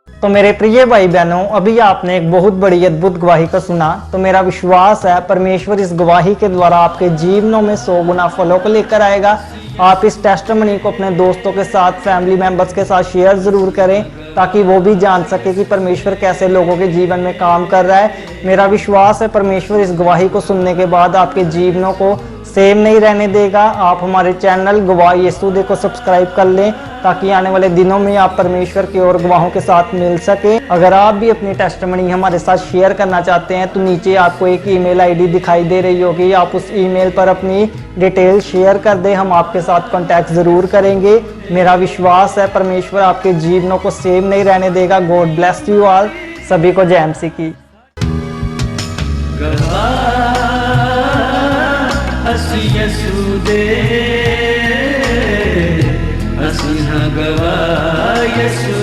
Speaker 2: तो मेरे प्रिय भाई बहनों, अभी आपने एक बहुत बड़ी अद्भुत गवाही को सुना। तो मेरा विश्वास है परमेश्वर इस गवाही के द्वारा आपके जीवनों में 100 गुना फलों को लेकर आएगा। आप इस टेस्टिमनी को अपने दोस्तों के साथ, फैमिली मेंबर्स के साथ शेयर जरूर करें ताकि वो भी जान सके कि परमेश्वर कैसे लोगों के जीवन में काम कर रहा है। मेरा विश्वास है परमेश्वर इस गवाही को सुनने के बाद आपके जीवनों को सेम नहीं रहने देगा। आप हमारे चैनल गवाह यीशु को सब्सक्राइब कर लें ताकि आने वाले दिनों में आप परमेश्वर की और गवाहों के साथ मिल सके। अगर आप भी अपनी टेस्टिमनी हमारे साथ शेयर करना चाहते हैं तो नीचे आपको एक ईमेल आईडी दिखाई दे रही होगी, आप उस ईमेल पर अपनी डिटेल शेयर कर दें, हम आपके साथ कांटेक्ट जरूर करेंगे। मेरा विश्वास है परमेश्वर आपके जीवनों को सेम नहीं रहने देगा। God bless you all. सभी को जय एमसी की।
Speaker 1: ਅਸੀਂ ਯਿਸੂ ਦੇ ਅਸੀਂ ਹਾਂ ਗਵਾਹ ਯਿਸੂ